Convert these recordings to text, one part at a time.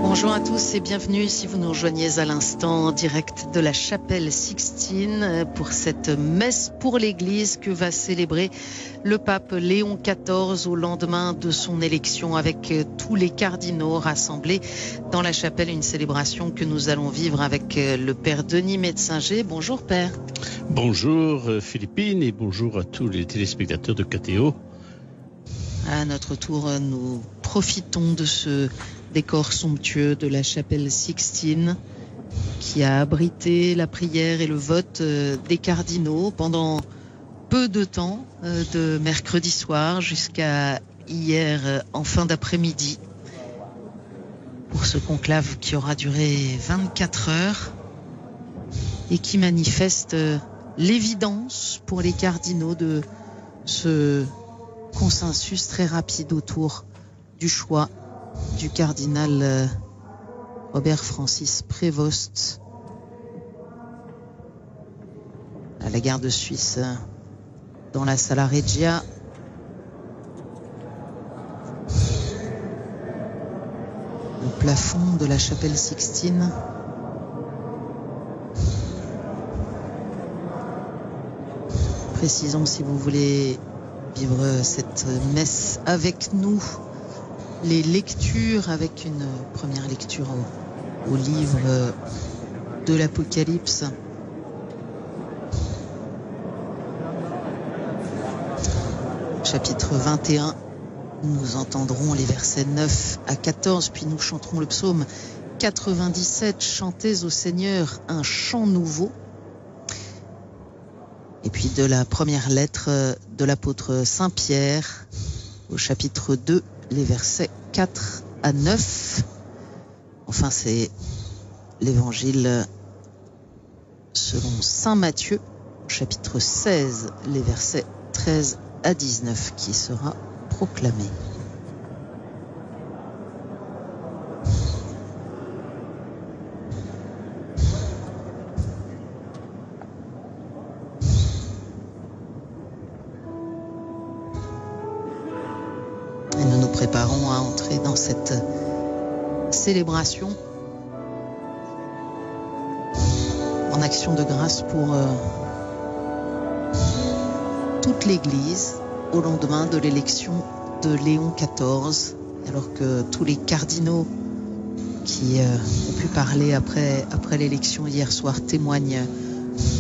Bonjour à tous et bienvenue si vous nous rejoignez à l'instant en direct de la chapelle Sixtine pour cette messe pour l'Église que va célébrer le pape Léon XIV au lendemain de son élection avec tous les cardinaux rassemblés dans la chapelle. Une célébration que nous allons vivre avec le père Denis Metzinger. Bonjour père. Bonjour Philippine et bonjour à tous les téléspectateurs de KTO. À notre tour, nous profitons de ce décor somptueux de la chapelle Sixtine qui a abrité la prière et le vote des cardinaux pendant peu de temps, de mercredi soir jusqu'à hier en fin d'après-midi, pour ce conclave qui aura duré 24 heures et qui manifeste l'évidence pour les cardinaux de ce consensus très rapide autour du choix du cardinal Robert Francis Prévost à la gare de Suisse dans la Sala Regia. Le plafond de la chapelle Sixtine précisons, si vous voulez vivre cette messe avec nous, les lectures, avec une première lecture au livre de l'Apocalypse. Chapitre 21, nous entendrons les versets 9 à 14, puis nous chanterons le psaume 97, chantez au Seigneur un chant nouveau. Et puis de la première lettre de l'apôtre Saint Pierre, au chapitre 2, les versets 4 à 9. Enfin, c'est l'évangile selon Saint Matthieu, chapitre 16, les versets 13 à 19, qui sera proclamé. Et nous nous préparons à entrer dans cette célébration en action de grâce pour toute l'Église au lendemain de l'élection de Léon XIV, alors que tous les cardinaux qui ont pu parler après l'élection hier soir témoignent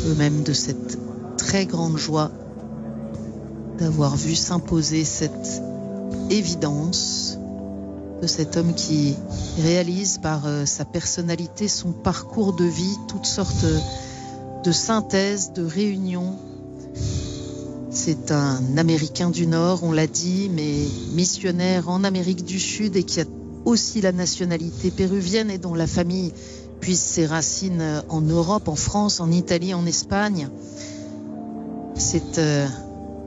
eux-mêmes de cette très grande joie d'avoir vu s'imposer cette évidence de cet homme qui réalise par sa personnalité, son parcours de vie, toutes sortes de synthèses, de réunions. C'est un Américain du Nord, on l'a dit, mais missionnaire en Amérique du Sud et qui a aussi la nationalité péruvienne et dont la famille puise ses racines en Europe, en France, en Italie, en Espagne. C'est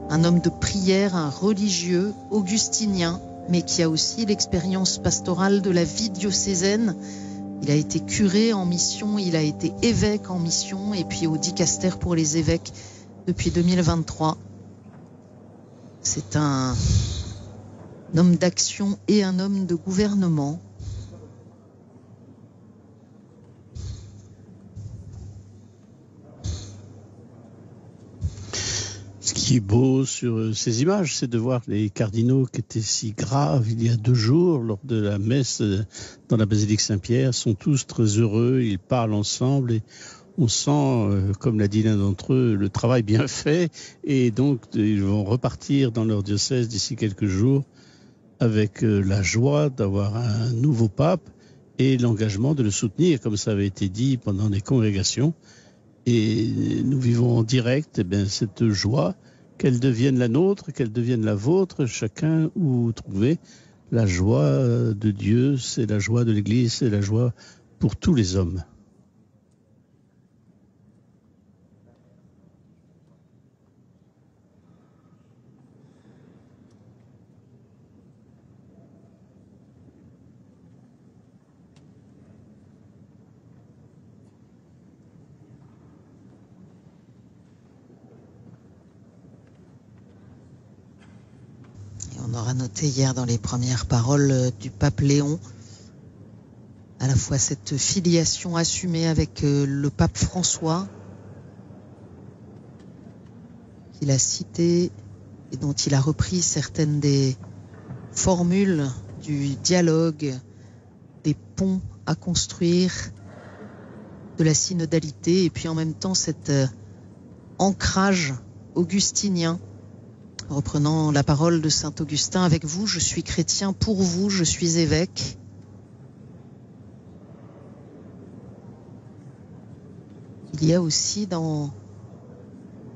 un homme de prière, un religieux augustinien, mais qui a aussi l'expérience pastorale de la vie diocésaine. Il a été curé en mission, il a été évêque en mission, et puis au dicaster pour les évêques depuis 2023. C'est un homme d'action et un homme de gouvernement. Ce qui est beau sur ces images, c'est de voir les cardinaux qui étaient si graves il y a 2 jours lors de la messe dans la basilique Saint-Pierre, sont tous très heureux, ils parlent ensemble et on sent, comme l'a dit l'un d'entre eux, le travail bien fait et donc ils vont repartir dans leur diocèse d'ici quelques jours avec la joie d'avoir un nouveau pape et l'engagement de le soutenir, comme ça avait été dit pendant les congrégations. Et nous vivons en direct cette joie, qu'elle devienne la nôtre, qu'elle devienne la vôtre, chacun où vous trouvez. La joie de Dieu, c'est la joie de l'Église, c'est la joie pour tous les hommes. a noté hier dans les premières paroles du pape Léon, à la fois cette filiation assumée avec le pape François, qu'il a cité et dont il a repris certaines des formules du dialogue, des ponts à construire, de la synodalité, et puis en même temps cet ancrage augustinien, reprenant la parole de saint Augustin: avec vous, je suis chrétien, pour vous, je suis évêque. Il y a aussi dans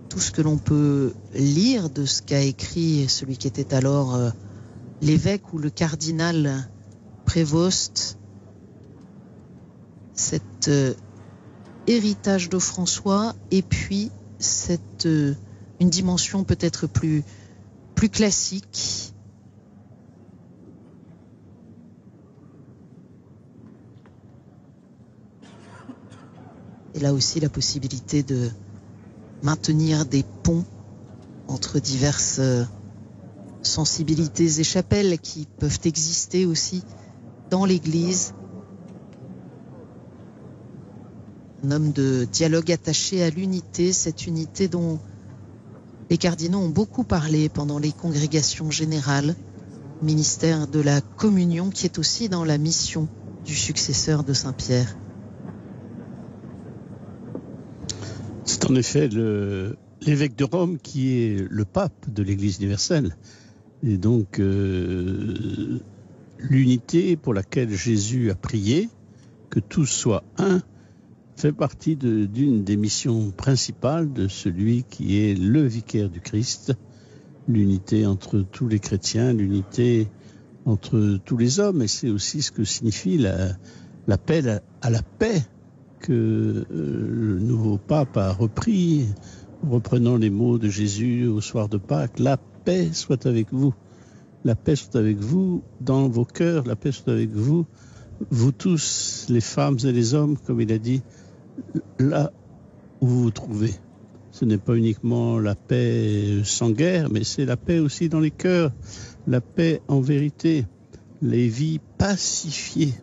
tout ce que l'on peut lire de ce qu'a écrit celui qui était alors l'évêque ou le cardinal Prévost, cet héritage de François, et puis une dimension peut-être plus classique, et là aussi la possibilité de maintenir des ponts entre diverses sensibilités et chapelles qui peuvent exister aussi dans l'Église. Un homme de dialogue attaché à l'unité, cette unité dont les cardinaux ont beaucoup parlé pendant les congrégations générales, ministère de la communion qui est aussi dans la mission du successeur de Saint-Pierre. C'est en effet l'évêque de Rome qui est le pape de l'Église universelle. Et donc, l'unité pour laquelle Jésus a prié, que tous soient un, fait partie d'une des missions principales de celui qui est le vicaire du Christ. L'unité entre tous les chrétiens, l'unité entre tous les hommes. Et c'est aussi ce que signifie l'appel à la paix que le nouveau pape a repris, reprenant les mots de Jésus au soir de Pâques: la paix soit avec vous. La paix soit avec vous dans vos cœurs, la paix soit avec vous, vous tous, les femmes et les hommes, comme il a dit, là où vous vous trouvez. Ce n'est pas uniquement la paix sans guerre, mais c'est la paix aussi dans les cœurs, la paix en vérité, les vies pacifiées.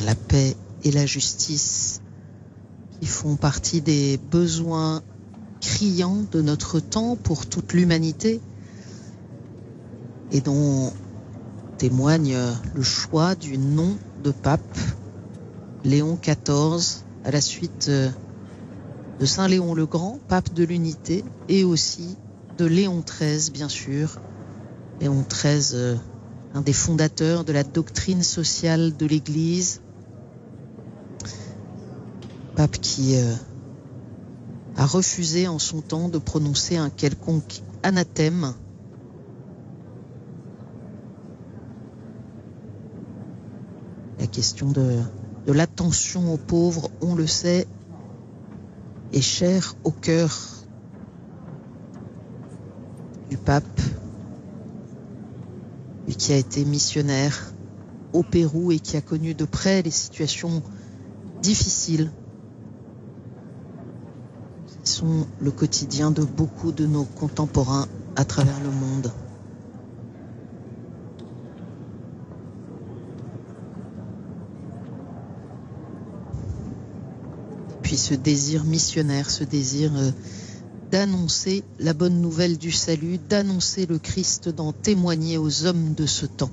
La paix et la justice qui font partie des besoins criants de notre temps pour toute l'humanité et dont témoigne le choix du nom de pape Léon XIV à la suite de Saint Léon le Grand, pape de l'unité, et aussi de Léon XIII, bien sûr. Léon XIII, un des fondateurs de la doctrine sociale de l'Église, pape qui a refusé en son temps de prononcer un quelconque anathème. La question de l'attention aux pauvres, on le sait, est chère au cœur du pape, lui qui a été missionnaire au Pérou et qui a connu de près les situations difficiles qui sont le quotidien de beaucoup de nos contemporains à travers le monde. Puis ce désir missionnaire, ce désir d'annoncer la bonne nouvelle du salut, d'annoncer le Christ, d'en témoigner aux hommes de ce temps.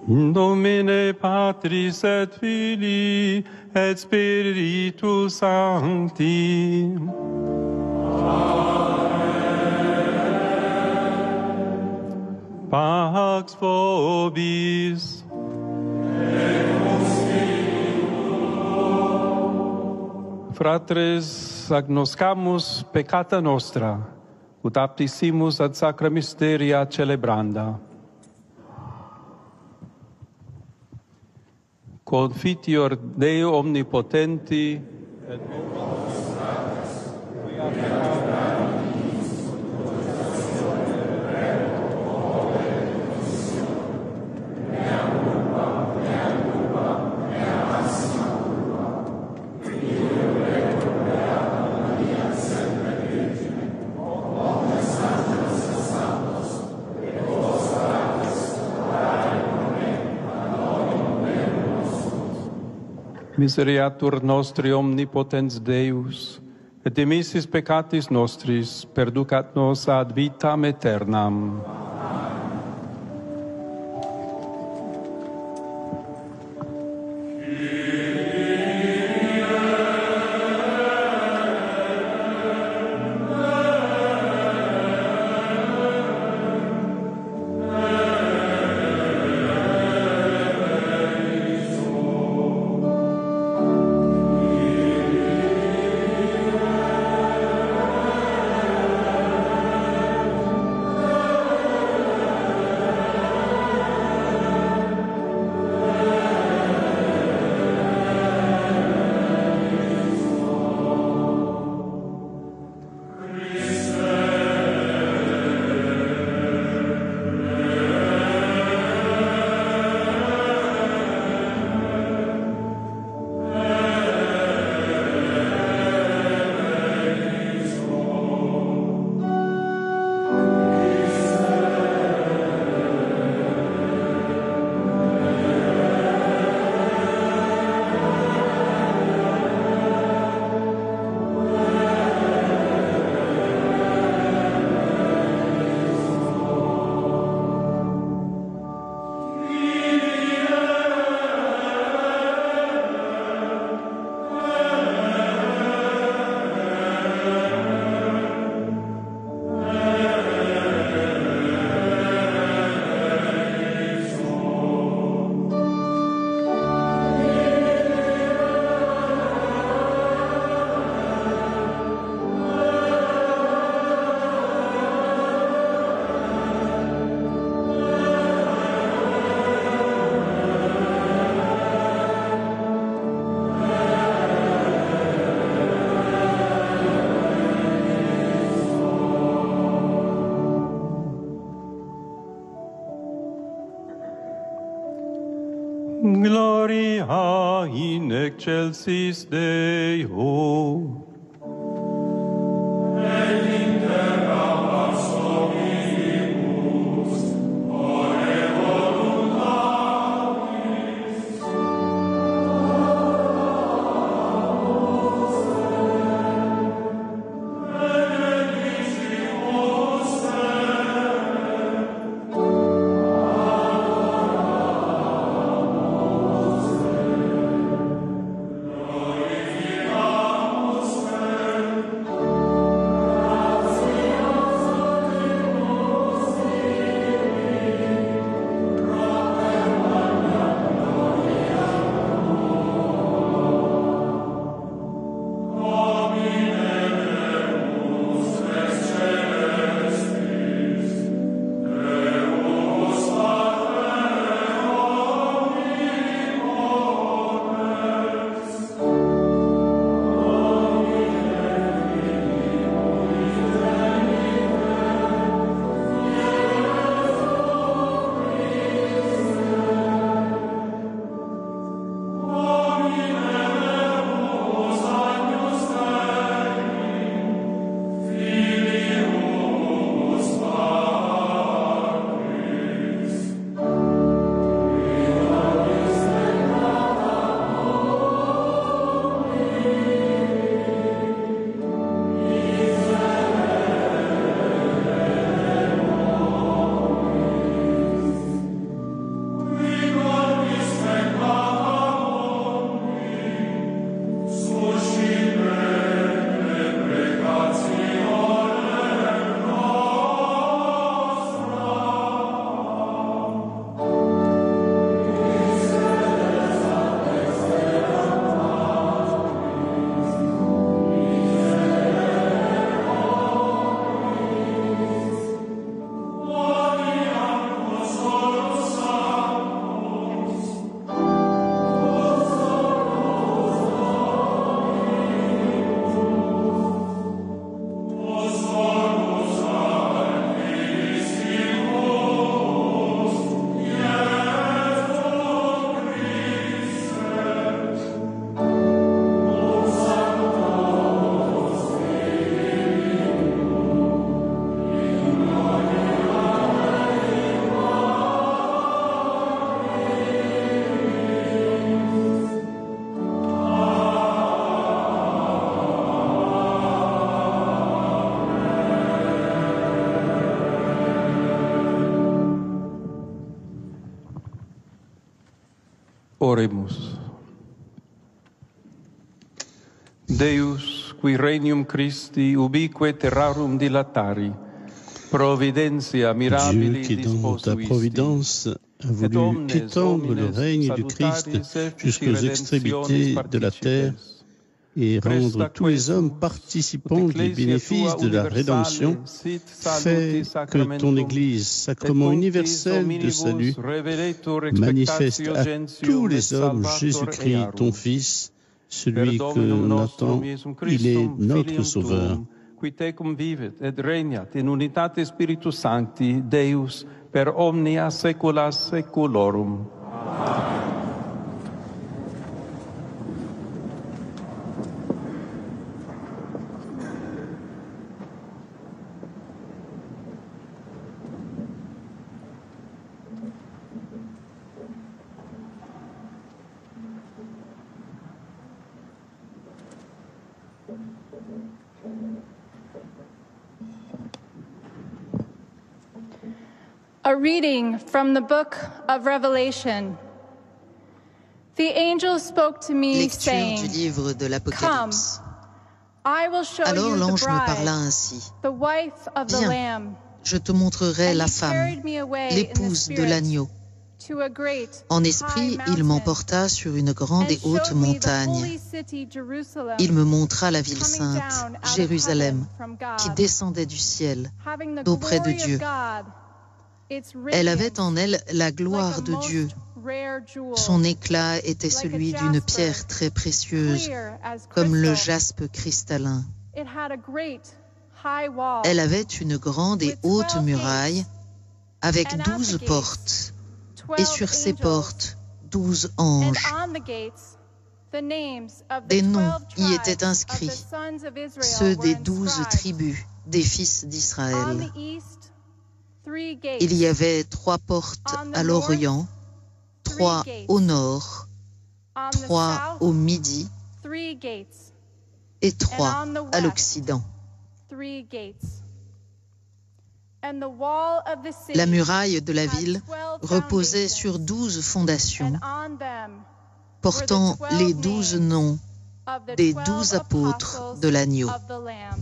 In nomine Patris et Filii et Spiritus Sancti. Amen. Pax vobis. Fratres, agnoscamus peccata nostra, ut aptissimus ad sacra mysteria celebranda. Confitior Deo omnipotenti, et Misereatur nostri omnipotens Deus, et dimissis peccatis nostris, perducat nos ad vitam aeternam. Gloria in excelsis Deo. Et in terra pars omnibus, ore voluntatis. Benedicimus Glorificamus Oremus. Deus, qui regnum Christi ubique terrarum dilatari, providentia mirabili Dieu qui dans ta providence a voulu étendre le règne du Christ jusqu'aux extrémités de la terre et rendre tous les hommes participants des bénéfices de la rédemption, fait que ton Église, sacrement universel de salut, manifeste à tous les hommes Jésus-Christ, ton Fils, celui que l'on attend, il est notre Sauveur. Qui tecum vivet et regnat in unitate Spiritus Sancti, Deus, per omnia saecula saeculorum. A reading from the book of Revelation. The angel spoke to me, Lecture saying, du livre de l'Apocalypse. I will show Alors you the l'ange me parla bride, ainsi. the wife of the Viens, Lamb. je te montrerai And la he femme, carried me away in the l'épouse de spirit l'agneau. to a great En high esprit, il mountain, m'emporta sur une grande et and haute showed me the montagne. holy city, Jerusalem, Il me montra la ville coming sainte, down out of Jérusalem, heaven from God, qui descendait du ciel, having the d'auprès de glory of Dieu. God, its Elle avait radiance en elle la like gloire a de most Dieu. rare jewel, Son éclat était like a celui d'une jasper, pierre très précieuse, clear as comme le crystal. jaspe cristallin. It had a great high wall, Elle avait une grande et with haute 12 muraille, gates, avec and at 12 the gates, portes, 12 et sur ces angels, portes, 12 and anges. on the gates, the names of the Des noms 12 y tribes étaient of inscrits, the sons of Israel ceux were des 12 inscribed. tribus des fils On d'Israël. the east, 3 gates. Il y avait 3 portes On the à l'Orient, 3 gates. au nord, On the 3 south, au midi 3 gates. et 3 And on the à west, l'Occident. 3 gates. And the wall of the city La muraille de la had ville 12 reposait foundations, sur 12 fondations, and on them portant were the 12 les 12 noms of the des 12 12 apôtres apostles de l'agneau. of the Lamb.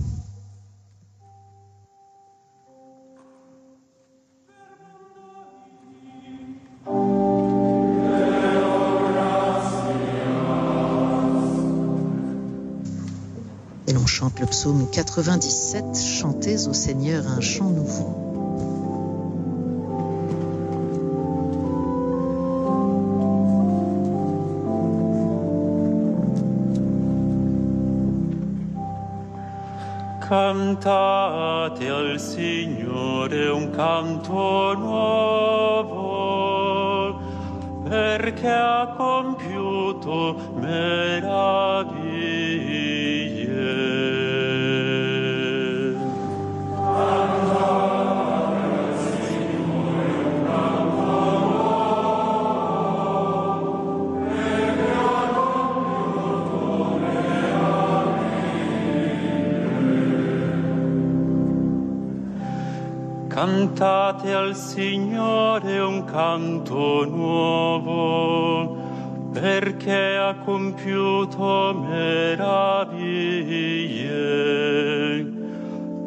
Et l'on chante le psaume 97, chantez au Seigneur un chant nouveau. Cantate al Signore un canto nuovo, perché ha compiuto meraviglie. Cantate al Signore un canto nuovo, perché ha compiuto meraviglie.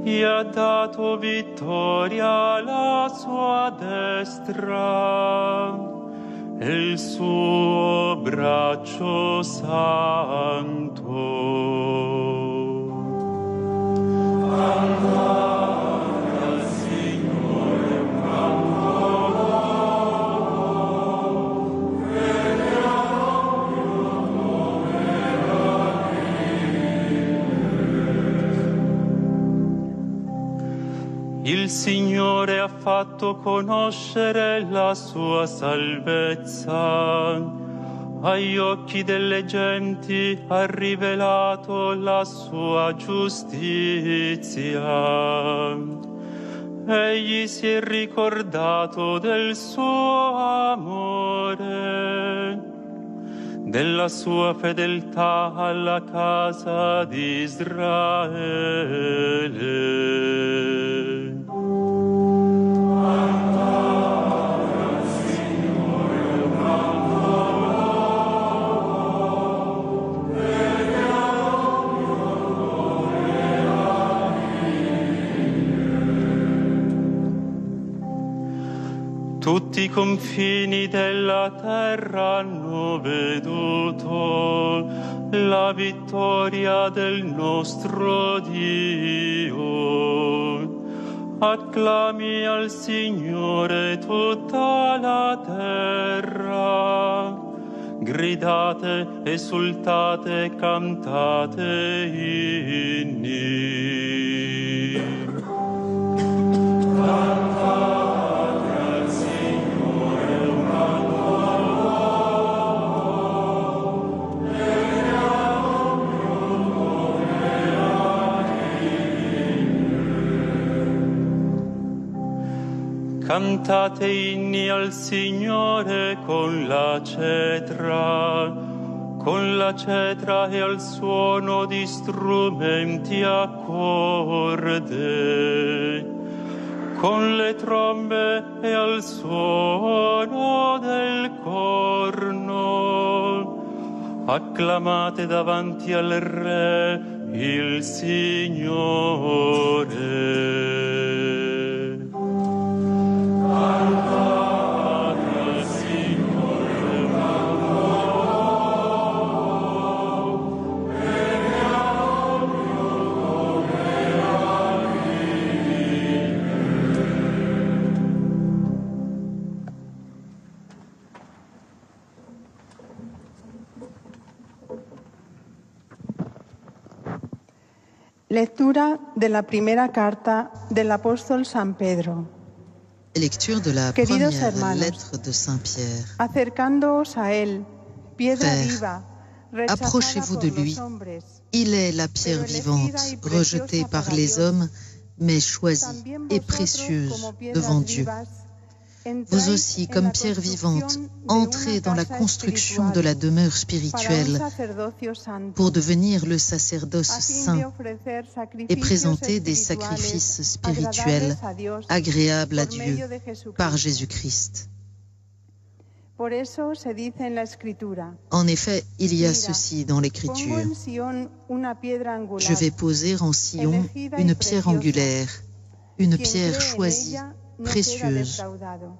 Gli ha dato vittoria alla sua destra e il suo braccio santo. Il Signore ha fatto conoscere la sua salvezza, agli occhi delle genti ha rivelato la sua giustizia. Egli si è ricordato del suo amore, della sua fedeltà alla casa di Israele. Tutti i confini della terra hanno veduto la vittoria del nostro Dio. Acclami al Signore tutta la terra. Gridate, esultate, cantate inni. Cantate al Signore una nuova, leggiamo più come anni. Cantate inni al Signore con la cetra e al suono di strumenti a corde, con le trombe e al suono del corno. Acclamate davanti al Re, il Signore. Lectura de la primera carta del apóstol San Pedro. Lecture de la Queridos première hermanos, lettre de Saint Pierre. Acercándoos a él, piedra Frères, viva, rechazada approchez-vous por de lui. los hombres, Il est la pierre vivante, rejetée par les hommes, mais choisie también et vosotros, précieuse como piedras devant Dieu. vivas, Vous entráis aussi, en comme la pierre vivante, construcción de entrez una dans la casa construction de espiritual la demeure para un spirituelle sacerdocio santo, pour devenir le sacerdoce a fin de saint ofrecer et sacrificios présenter des espirituales sacrifices spirituels agradables a Dios agréables à por Dieu medio de Jesucristo. par Jésus-Christ. Por eso se dice en la Escritura: En effet, il y a Mira, ceci dans pongo l'Écriture. en Sion una piedra angular. Je vais poser en Sion elegida y une pierre preciosa. angulaire, une Quien pierre cree en choisie, ella no queda précieuse. defraudado.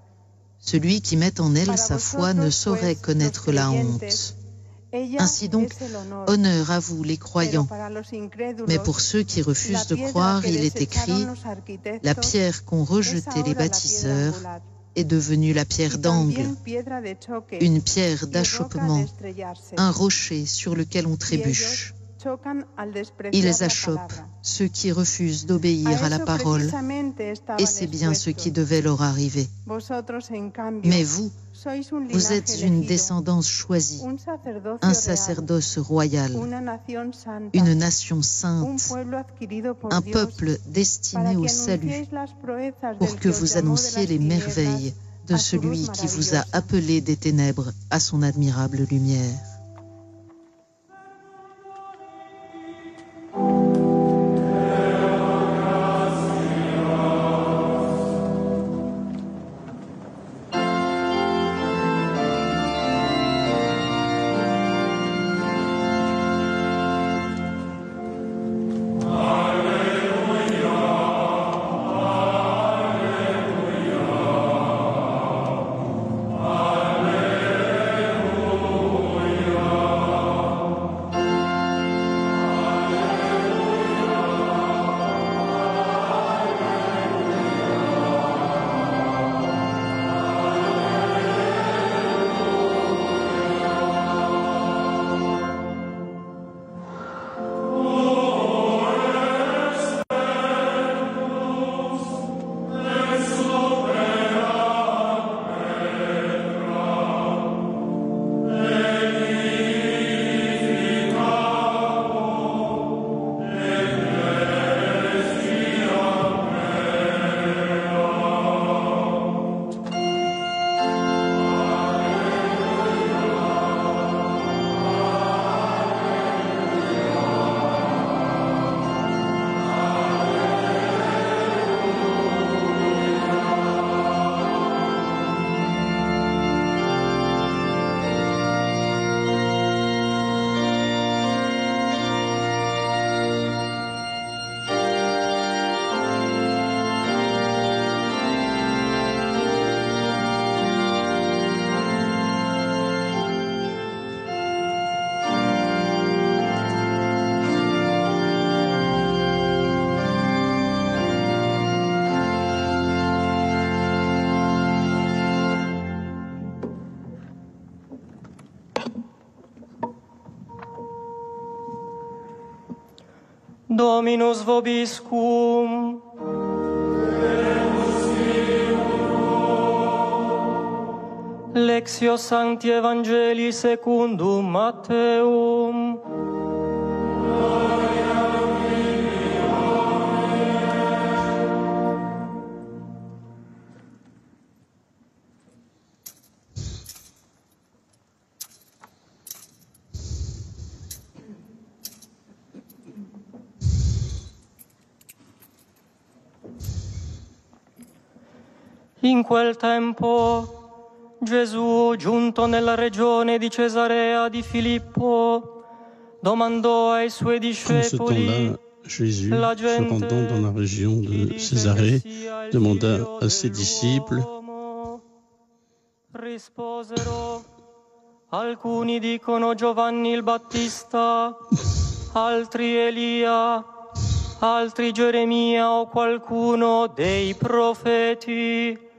Celui qui met en elle Para sa foi ne vosotros, saurait pues, connaître los la creyentes, honte. ella Ainsi donc, es el honor. honneur à vous les croyants. Pero para los incrédulos, Mais pour ceux qui la refusent de piedra croire, que il est écrit, desecharon los arquitectos la pierre qu'ont es rejetée ahora les la piedra bâtisseurs angular, est devenue la pierre y d'angle, también piedra de choque, une pierre y roca de d'achoppement, estrellarse. un rocher sur lequel on Y trébuche. ellos chocan al despreciar Ils la achoppent palabra. ceux qui refusent d'obéir à la eso parole, precisamente estaban et c'est bien ce qui expuestos. devait leur arriver. Vosotros, en cambio, Mais vous, sois un vous linaje êtes une elegido, descendance choisie, un sacerdocio un real, sacerdoce royal, una nación santa, une nation un sainte, pueblo adquirido por un Dios, peuple para destiné au que salut, anunciéis las proezas pour del que que os vous llamó de annonciez las les tinieblas merveilles de a su luz celui qui vous a maravillosa. appelé des ténèbres à son admirable lumière. Dominus vobiscum. Lectio Sancti Evangelii secundum Matteum. In quel tempo Gesù, giunto nella regione di Cesarea di Filippo, domandò ai suoi En ce discepoli, temps-là, Jésus, la se rendant dans la région de Césarée, demanda à ses disciples, risposero, alcuni dicono Giovanni il Battista, altri Elia, altri Geremia o qualcuno dei profeti.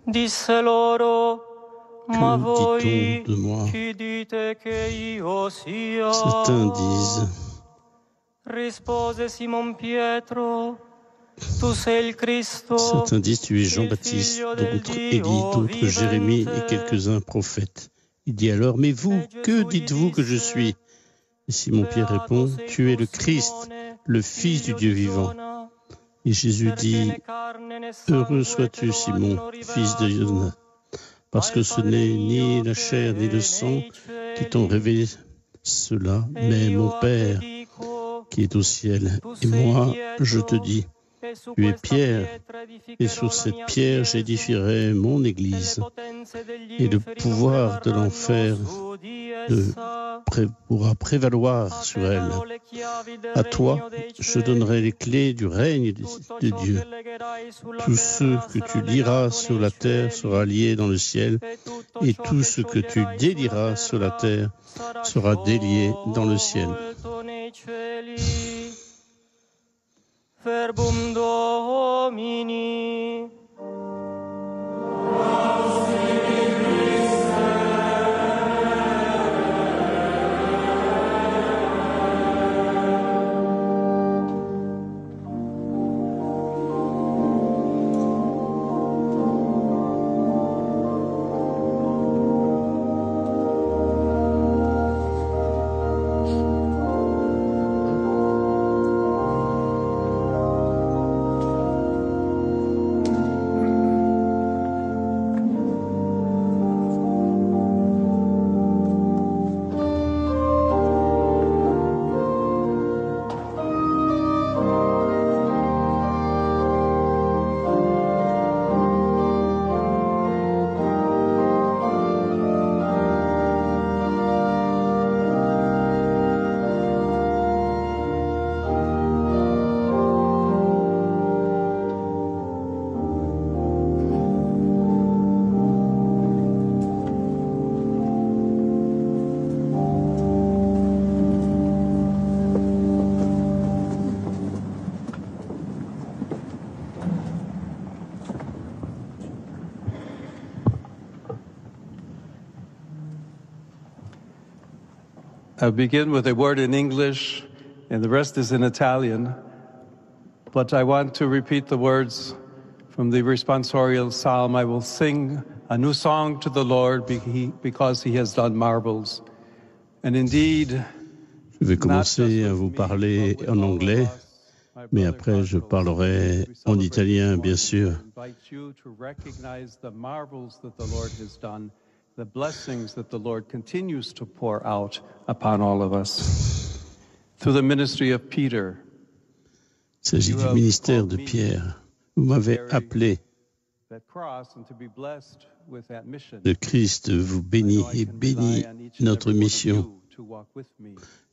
Disse loro, ma voi dit-on de moi? chi dite che io sia? Certains disent, Rispose Simon Pietro, tu sei il Cristo. certains disent tu es Jean-Baptiste, d'autres Élie, d'autres Jérémie et quelques-uns prophètes. Il dit alors, mais vous, que dites-vous que je suis? Et Simon-Pierre répond, tu es le Christ, le Fils du Dieu vivant. Et Jésus dit, heureux sois-tu, Simon, fils de Jonas, parce que ce n'est ni la chair ni le sang qui t'ont révélé cela, mais mon Père qui est au ciel. Et moi, je te dis, tu es Pierre, et sur cette pierre j'édifierai mon Église, et le pouvoir de l'enfer pourra prévaloir sur elle. À toi, je donnerai les clés du règne de Dieu. Tout ce que tu liras sur la terre sera lié dans le ciel, et tout ce que tu délieras sur la terre sera délié dans le ciel. Verbum Domini. I'll begin with a word in English, and the rest is in Italian. But I want to repeat the words from the responsorial psalm. I will sing a new song to the Lord because he has done marvels. And indeed, je vais commencer à vous parler en anglais, mais après je parlerai en italien, bien sûr. The blessings that the Lord continues to pour out upon all of us. Through the ministry of Peter, il s'agit du ministère de Pierre. Vous m'avez appelé. Le Christ vous bénit et bénit notre mission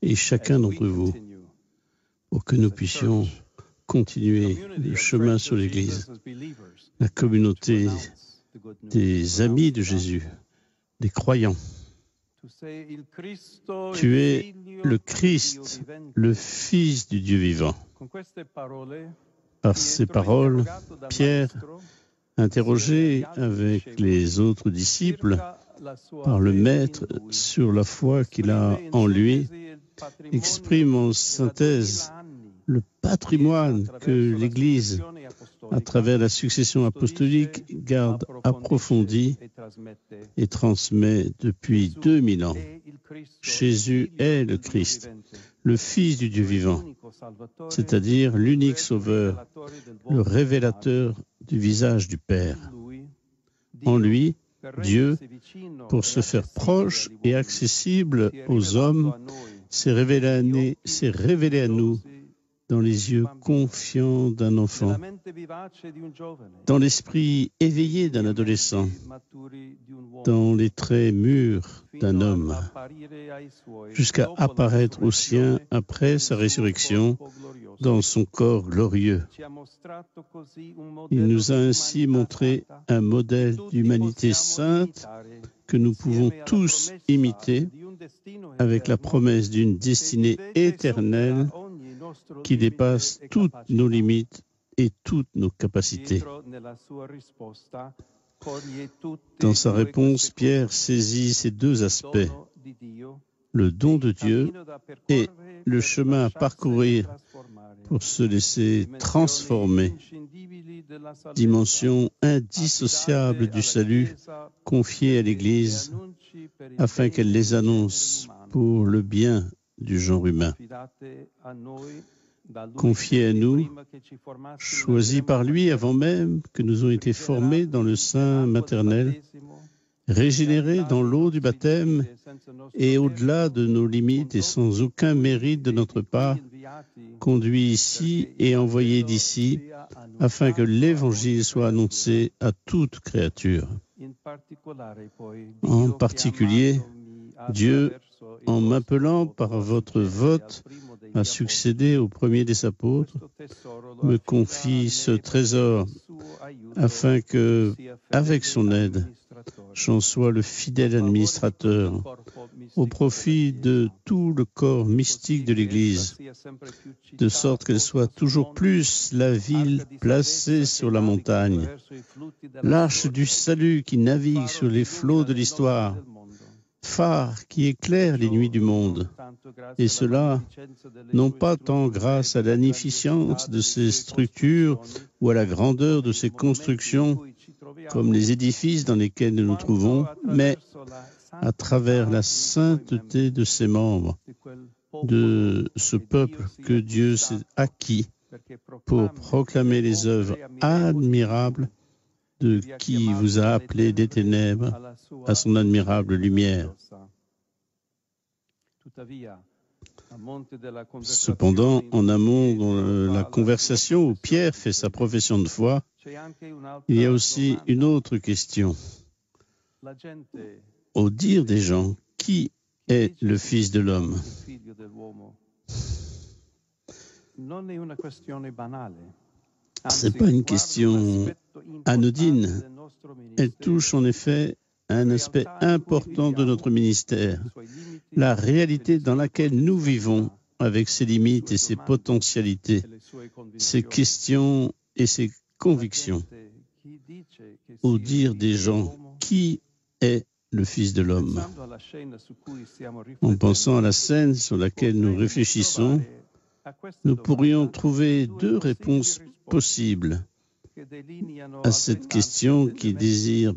et chacun d'entre vous pour que nous puissions continuer le chemin sur l'Église, la communauté des amis de Jésus, des croyants. Tu es le Christ, le Fils du Dieu vivant. Par ces paroles, Pierre, interrogé avec les autres disciples par le Maître sur la foi qu'il a en lui, exprime en synthèse le patrimoine que l'Église, à travers la succession apostolique, garde approfondi et transmet depuis 2000 ans. Jésus est le Christ, le Fils du Dieu vivant, c'est-à-dire l'unique Sauveur, le révélateur du visage du Père. En lui, Dieu, pour se faire proche et accessible aux hommes, s'est révélé à nous dans les yeux confiants d'un enfant, dans l'esprit éveillé d'un adolescent, dans les traits mûrs d'un homme, jusqu'à apparaître aux siens après sa résurrection dans son corps glorieux. Il nous a ainsi montré un modèle d'humanité sainte que nous pouvons tous imiter avec la promesse d'une destinée éternelle qui dépasse toutes nos limites et toutes nos capacités. Dans sa réponse, Pierre saisit ces deux aspects, le don de Dieu et le chemin à parcourir pour se laisser transformer, dimension indissociable du salut confiée à l'Église afin qu'elle les annonce pour le bien du genre humain. Confié à nous, choisi par lui avant même que nous ayons été formés dans le sein maternel, régénérés dans l'eau du baptême et au-delà de nos limites et sans aucun mérite de notre part, conduit ici et envoyé d'ici afin que l'Évangile soit annoncé à toute créature. En particulier, Dieu, en m'appelant par votre vote à succéder au premier des apôtres, me confie ce trésor afin que, avec son aide, j'en sois le fidèle administrateur au profit de tout le corps mystique de l'Église, de sorte qu'elle soit toujours plus la ville placée sur la montagne, l'arche du salut qui navigue sur les flots de l'histoire, phare qui éclaire les nuits du monde, et cela non pas tant grâce à l'agnificence de ses structures ou à la grandeur de ses constructions, comme les édifices dans lesquels nous nous trouvons, mais à travers la sainteté de ses membres, de ce peuple que Dieu s'est acquis pour proclamer les œuvres admirables de qui vous a appelé des ténèbres à son admirable lumière. Cependant, en amont de la conversation où Pierre fait sa profession de foi, il y a aussi une autre question. Au dire des gens, qui est le Fils de l'homme? Ce n'est pas une question anodine. Elle touche en effet à un aspect important de notre ministère, la réalité dans laquelle nous vivons avec ses limites et ses potentialités, ses questions et ses convictions. Au dire des gens, qui est le Fils de l'homme? En pensant à la scène sur laquelle nous réfléchissons, nous pourrions trouver deux réponses possibles à cette question qui dessine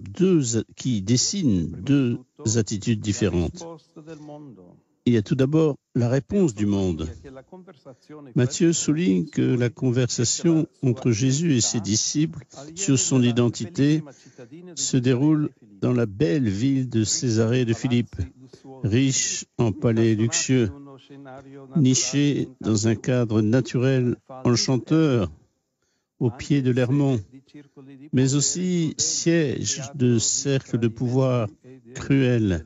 deux attitudes différentes. Il y a tout d'abord la réponse du monde. Matthieu souligne que la conversation entre Jésus et ses disciples sur son identité se déroule dans la belle ville de Césarée de Philippe, riche en palais luxueux, niché dans un cadre naturel enchanteur, au pied de l'Hermont, mais aussi siège de cercles de pouvoir cruels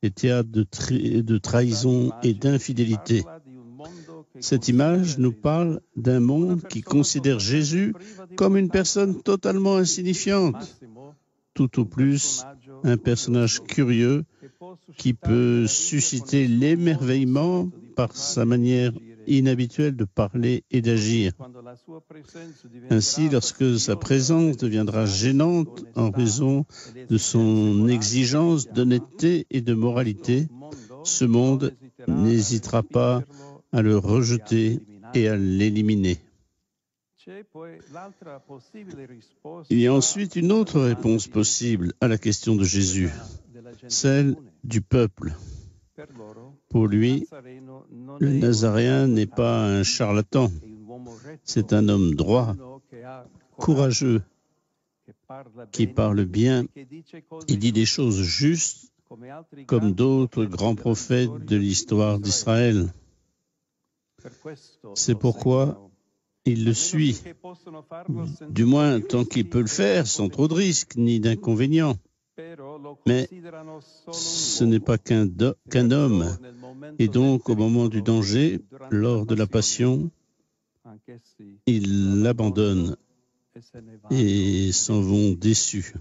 et théâtre de trahison et d'infidélité. Cette image nous parle d'un monde qui considère Jésus comme une personne totalement insignifiante, tout au plus un personnage curieux qui peut susciter l'émerveillement par sa manière inhabituelle de parler et d'agir. Ainsi, lorsque sa présence deviendra gênante en raison de son exigence d'honnêteté et de moralité, ce monde n'hésitera pas à le rejeter et à l'éliminer. Il y a ensuite une autre réponse possible à la question de Jésus, celle du peuple. Pour lui, le Nazaréen n'est pas un charlatan, c'est un homme droit, courageux, qui parle bien et dit des choses justes comme d'autres grands prophètes de l'histoire d'Israël. C'est pourquoi il le suit, du moins tant qu'il peut le faire, sans trop de risques ni d'inconvénients. Mais ce n'est pas qu'un homme, et donc au moment du danger, lors de la passion, ils l'abandonnent et s'en vont déçus.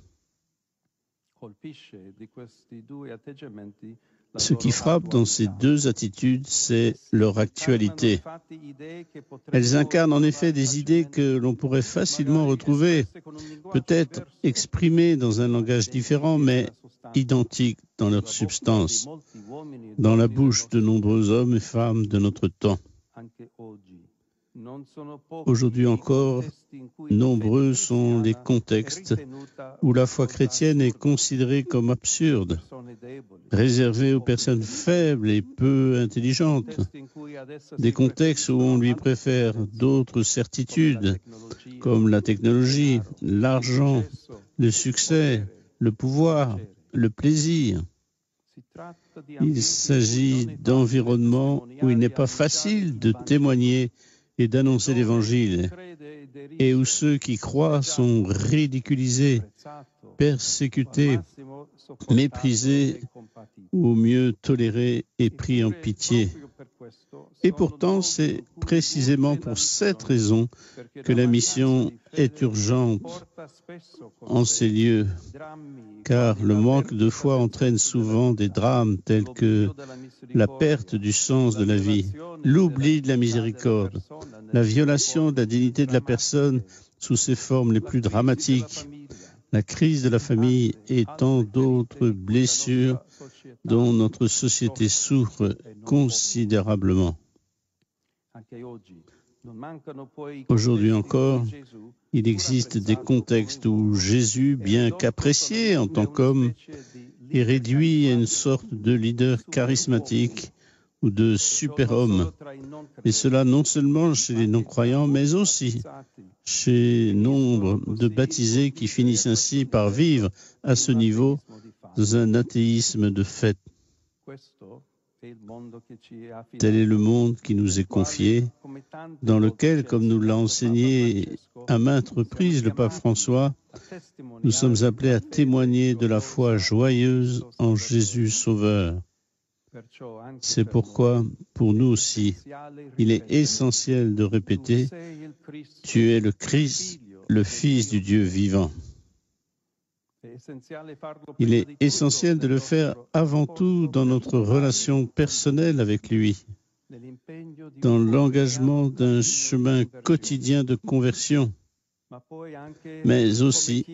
Ce qui frappe dans ces deux attitudes, c'est leur actualité. Elles incarnent en effet des idées que l'on pourrait facilement retrouver, peut-être exprimées dans un langage différent, mais identiques dans leur substance, dans la bouche de nombreux hommes et femmes de notre temps. Aujourd'hui encore, nombreux sont les contextes où la foi chrétienne est considérée comme absurde, réservée aux personnes faibles et peu intelligentes. Des contextes où on lui préfère d'autres certitudes, comme la technologie, l'argent, le succès, le pouvoir, le plaisir. Il s'agit d'environnements où il n'est pas facile de témoigner et d'annoncer l'Évangile, et où ceux qui croient sont ridiculisés, persécutés, méprisés, ou au mieux tolérés et pris en pitié. Et pourtant, c'est précisément pour cette raison que la mission est urgente en ces lieux, car le manque de foi entraîne souvent des drames tels que la perte du sens de la vie, l'oubli de la miséricorde, la violation de la dignité de la personne sous ses formes les plus dramatiques, la crise de la famille et tant d'autres blessures dont notre société souffre considérablement. Aujourd'hui encore, il existe des contextes où Jésus, bien qu'apprécié en tant qu'homme, est réduit à une sorte de leader charismatique ou de super-homme, et cela non seulement chez les non-croyants, mais aussi chez nombre de baptisés qui finissent ainsi par vivre à ce niveau dans un athéisme de fait. Tel est le monde qui nous est confié, dans lequel, comme nous l'a enseigné à maintes reprises le pape François, nous sommes appelés à témoigner de la foi joyeuse en Jésus Sauveur. C'est pourquoi, pour nous aussi, il est essentiel de répéter « Tu es le Christ, le Fils du Dieu vivant ». Il est essentiel de le faire avant tout dans notre relation personnelle avec lui, dans l'engagement d'un chemin quotidien de conversion, mais aussi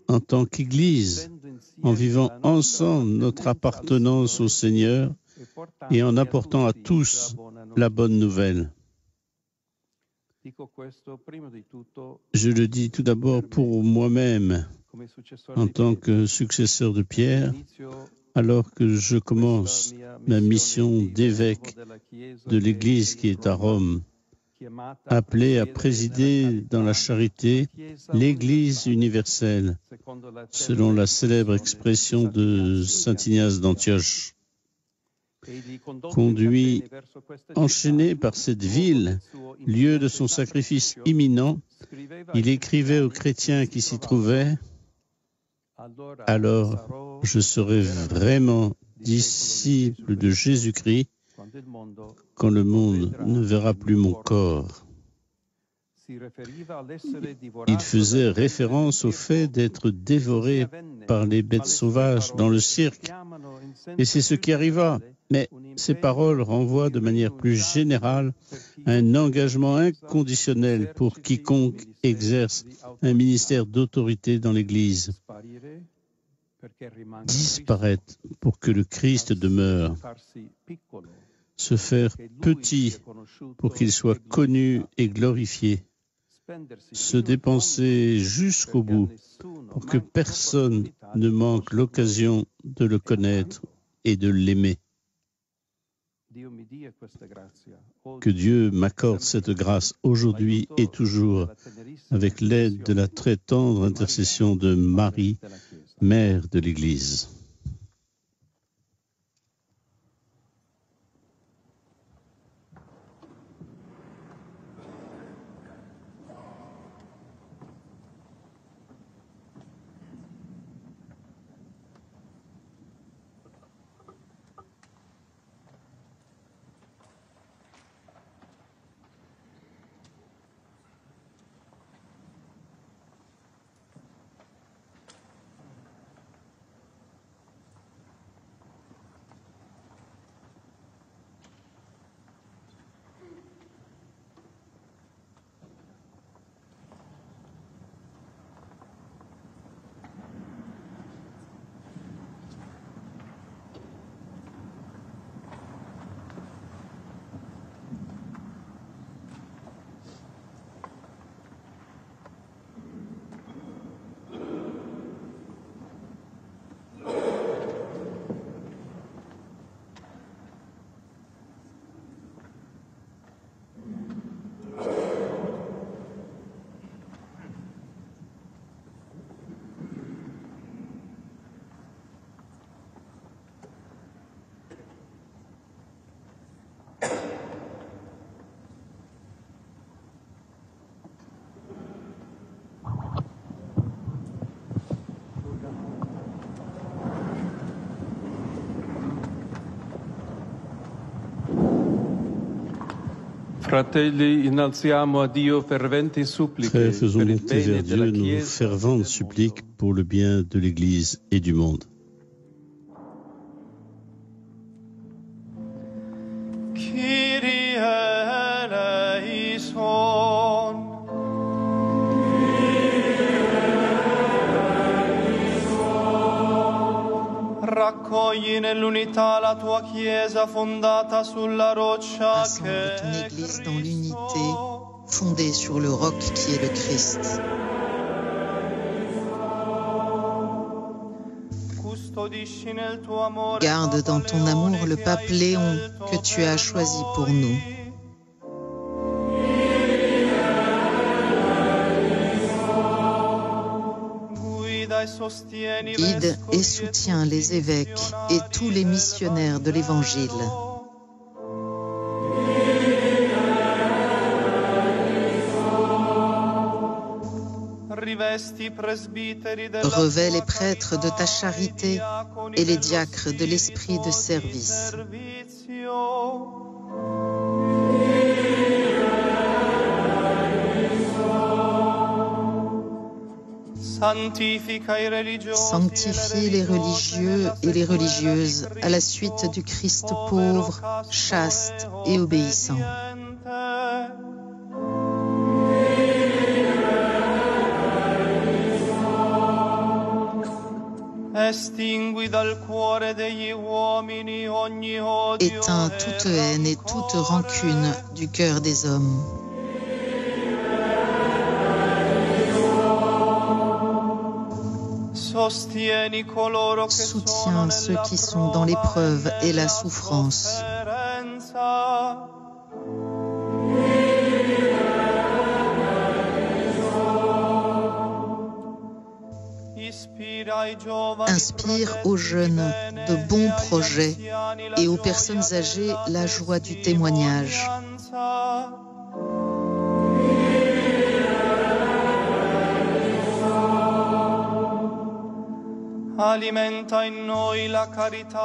en tant qu'Église, en vivant ensemble notre appartenance au Seigneur et en apportant à tous la bonne nouvelle. Je le dis tout d'abord pour moi-même, en tant que successeur de Pierre, alors que je commence ma mission d'évêque de l'Église qui est à Rome, appelé à présider dans la charité l'Église universelle, selon la célèbre expression de saint Ignace d'Antioche. Conduit, enchaîné par cette ville, lieu de son sacrifice imminent, il écrivait aux chrétiens qui s'y trouvaient « Alors, je serai vraiment disciple de Jésus-Christ quand le monde ne verra plus mon corps. » Il faisait référence au fait d'être dévoré par les bêtes sauvages dans le cirque. Et c'est ce qui arriva. Mais ces paroles renvoient de manière plus générale à un engagement inconditionnel pour quiconque exerce un ministère d'autorité dans l'Église. Disparaître pour que le Christ demeure. se faire petit pour qu'il soit connu et glorifié, se dépenser jusqu'au bout pour que personne ne manque l'occasion de le connaître et de l'aimer. Que Dieu m'accorde cette grâce aujourd'hui et toujours avec l'aide de la très tendre intercession de Marie, Mère de l'Église. Fratelli, innalziamo a Dio ferventi suppliche Frères, faisons per il monter bene vers Dieu della nos Chiesa. ferventes suppliques pour le bien de l'Église et du monde. Kyrie eleison. Raccogli nell'unità la tua Chiesa fondata sulla roccia Rassemble che ton è Église dans l'unité, Cristo. fondée sur le roc qui est le Christ. Custodisci nel tuo amore Garde dans Papa ton amour Leone le che pape hai Léon scelto que tu as per choisi pour nous. noi. Guida e sostieni i Guide vescovi et soutiens les évêques et tous les missionnaires de l'Évangile. Rivesti i presbiteri della Revêt les tua prêtres de ta carità, charité i diaconi et les del tuo diacres de l'esprit de spirito service. servizio. Sanctifia i religiosi Sanctifie les religieux et les religieuses à la suite du Christ pauvre, chaste et obéissant. Estingui dal cuore degli uomini ogni odio Éteins toute haine et toute rancune du cœur des hommes. Sostieni coloro che Soutiens ceux qui sont dans l'épreuve et la souffrance. sofferenza. Inspire aux jeunes de bons projets et aux personnes âgées la joie du témoignage.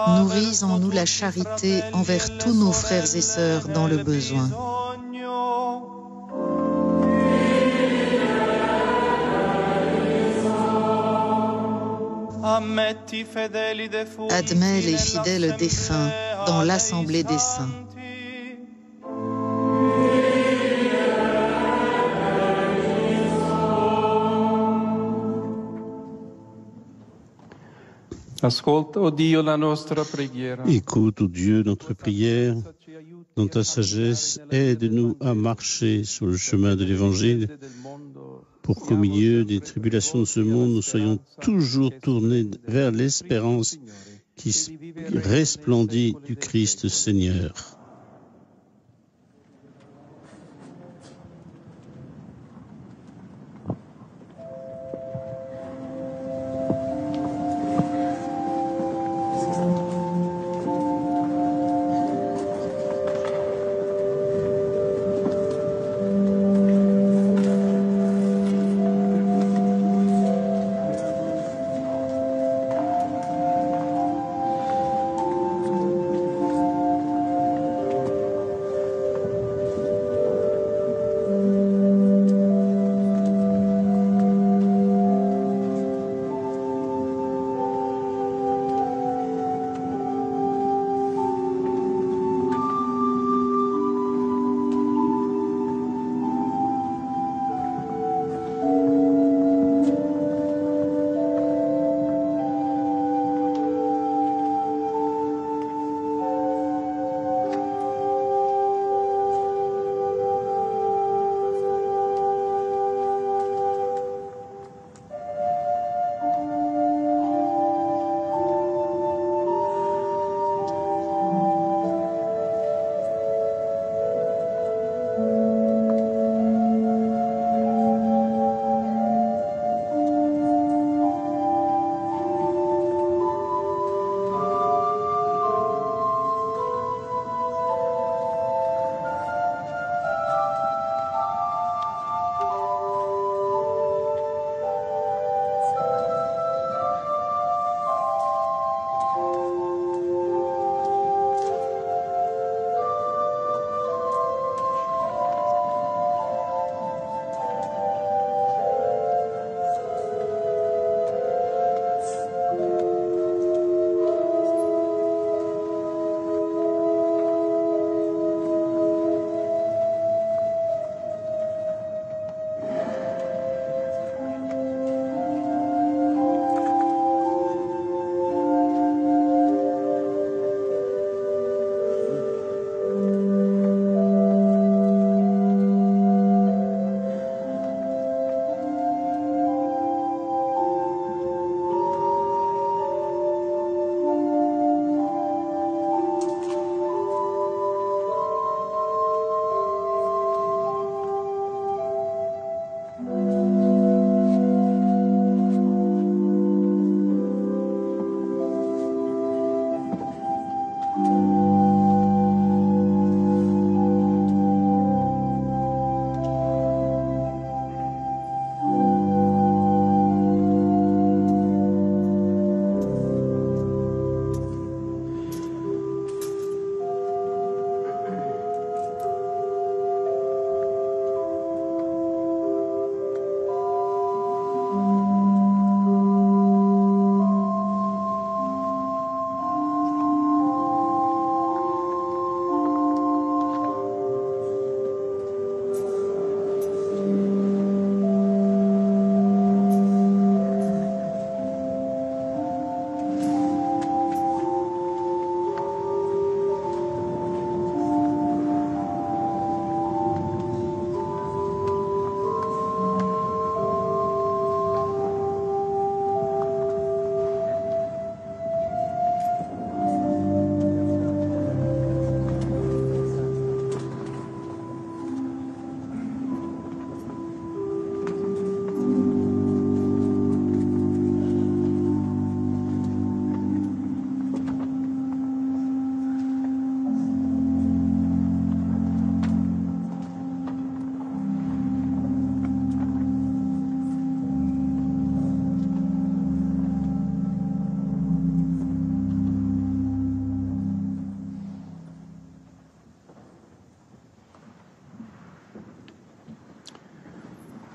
Nourris en nous la charité envers tous nos frères et sœurs dans le besoin. Admets les fidèles défunts dans l'assemblée des saints. Ascolta, o Dio, la nostra preghiera. Écoute, ô Dieu, notre prière dans ta sagesse, aide-nous à marcher sur le chemin de l'Évangile pour qu'au milieu des tribulations de ce monde, nous soyons toujours tournés vers l'espérance qui resplendit du Christ Seigneur.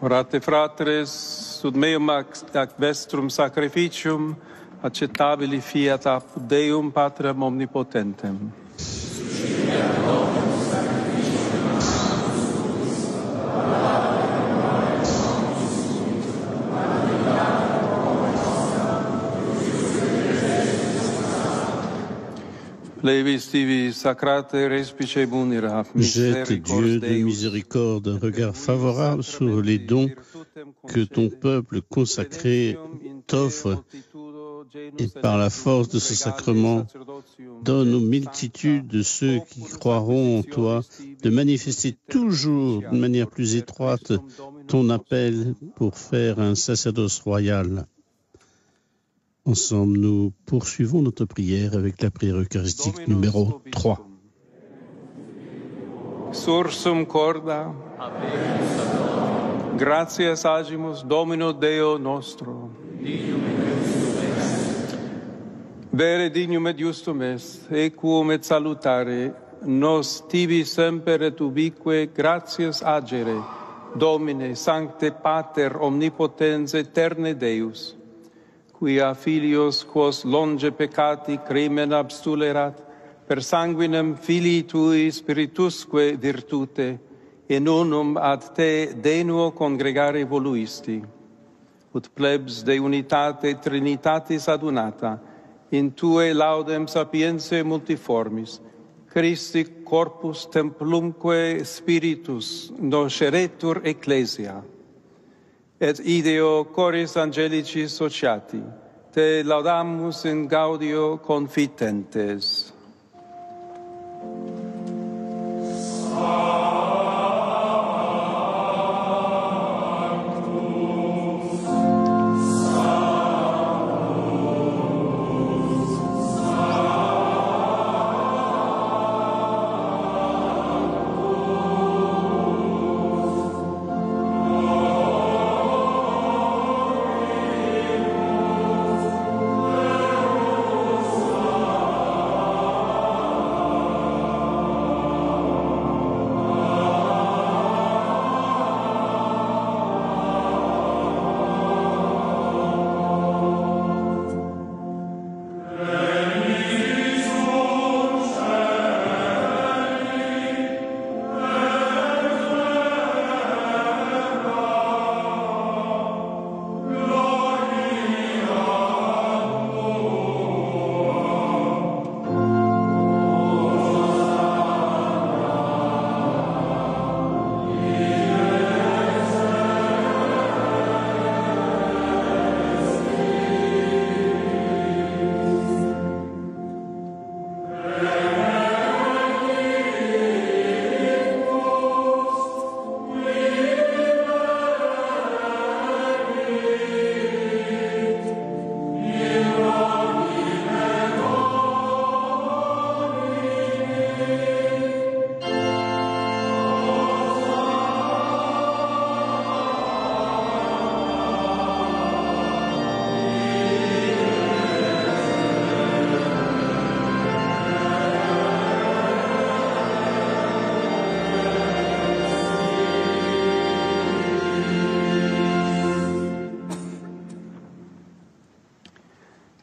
Orate fratres, sud meum ac vestrum sacrificium, acceptabili fiat apud Deum Patrem omnipotentem. Levis tibi sacrate respice munera. Jette, Dieu de miséricorde, un regard favorable sur les dons que ton peuple consacré t'offre et par la force de ce sacrement, donne aux multitudes de ceux qui croiront en toi de manifester toujours de manière plus étroite ton appel pour faire un sacerdoce royal. Ensemble, nous poursuivons notre prière avec la prière eucharistique numéro 3. Sursum corda, gratias agimus Domino Deo nostro. Vere dignum et justum est, equum et salutare, nos tibi semper et ubique gratias agere, Domine, Sancte Pater, omnipotens aeterne Deus, quia filios quos longe peccati crimen abstulerat, per sanguinem Filii Tui Spiritusque virtute, in unum ad Te denuo congregare voluisti, ut plebs de unitate Trinitatis adunata, in Tue laudem sapientiae multiformis, Christi corpus templumque spiritus noceretur ecclesia, et ideo coris angelici sociati, te laudamus in gaudio confitentes.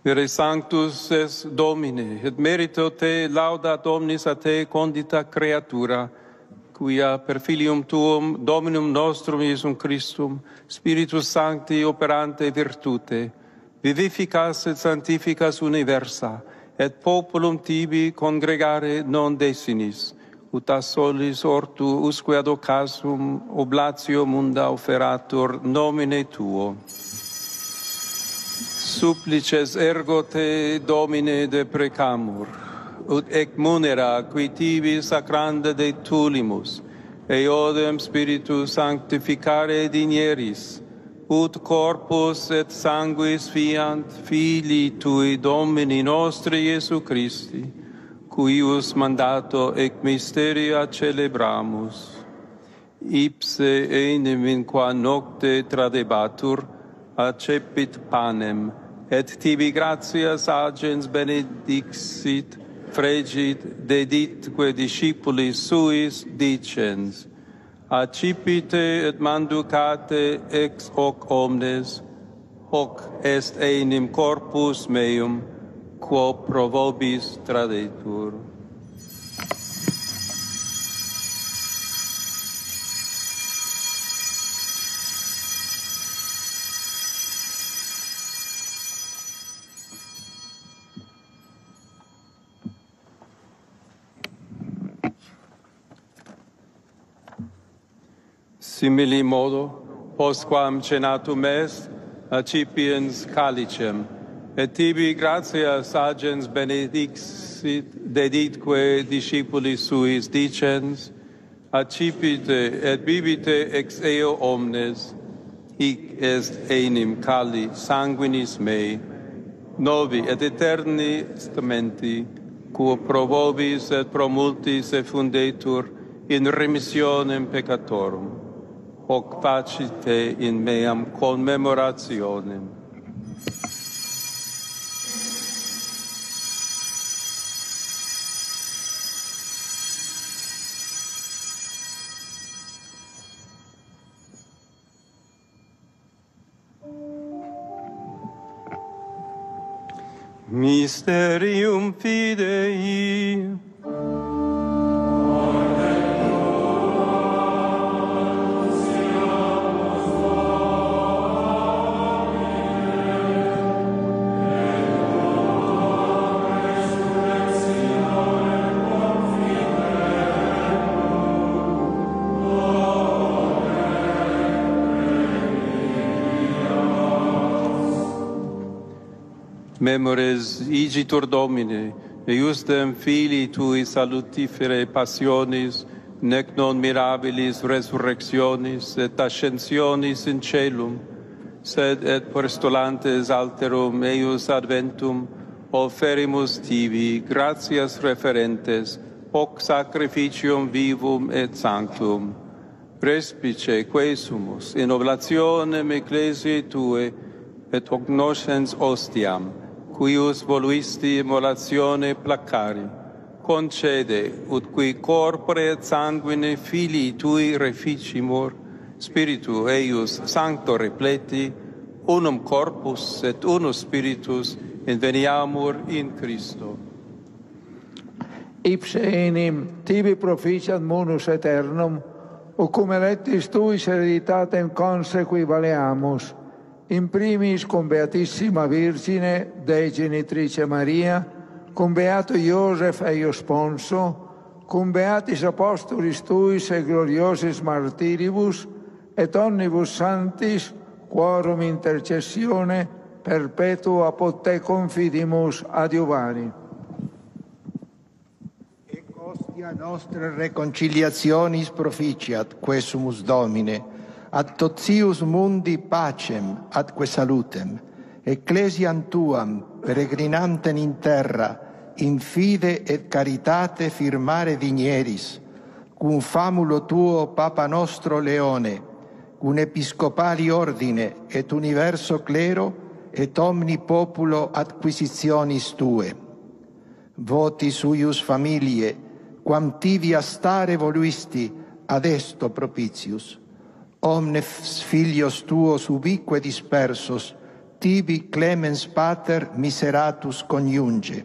Vere sanctus es Domine, et merito te laudat omnis a te condita creatura, quia per filium tuum, Dominum nostrum Iesum Christum, Spiritus Sancti operante virtute, vivificas et sanctificas universa, et populum tibi congregare non desinis, ut a solis ortu usque ad occasum oblatio munda offeratur nomine tuo. Supplices ergo te, Domine, deprecamur, ut ec munera qui tibi sacranda de tulimus, eodem Spiritus sanctificare dinieris, ut corpus et sanguis fiant Filii Tui Domini nostri Iesu Christi, cuius mandato ec mysteria celebramus. Ipse enim in qua nocte tradebatur, accepit panem, et tibi gratias agens benedixit, fregit, deditque discipulis suis dicens, accipite et manducate ex hoc omnes, hoc est enim corpus meum, quo pro vobis tradetur. Simili modo, postquam cenatum est, accipiens calicem, et tibi gratias agens benedixit deditque discipulis suis dicens, accipite et bibite ex eo omnes, hic est enim cali sanguinis mei, novi et eterni testamenti, quo pro vobis et pro multis effundetur in remissionem peccatorum, hoc facite in meam commemorationem. Mysterium Fidei. Memores igitur Domine, eiusdem Filii Tui salutiferae passionis, nec non mirabilis resurrectionis et ascensionis in celum, sed et postulantes alterum eius adventum offerimus tibi gratias referentes hoc sacrificium vivum et sanctum. Respice quesumus in oblationem ecclesiae Tue et hoc noscens ostiam, cuius voluisti immolatione placari, concede, ut qui corpore et sanguine Filii Tui reficimur, Spiritu eius sancto repleti, unum corpus et unus spiritus, inveniamur in Christo. Ipse enim tibi proficiat munus aeternum, cum electis Tuis hereditatem consequi valeamus, in primis cum Beatissima Virgine, Dei Genitrice Maria, cum Beato Iosef eius sponso, cum Beatis Apostolis Tuis et gloriosis martiribus, et omnibus sanctis, quorum intercessione perpetua apud Te confidimus adiuvari. Ec ostia nostra reconciliationis proficiat, quesumus Domine, ad totius mundi pacem atque salutem, ecclesiam Tuam, peregrinantem in terra, in fide et caritate firmare vigneris, cum famulo Tuo Papa nostro Leone, cum episcopali ordine et universo clero, et omni populo acquisitionis Tue. Voti suius familie, quam tibi stare voluisti, ad esto propitius. Omnes filios Tuos ubique dispersos, tibi clemens pater miseratus coniunge.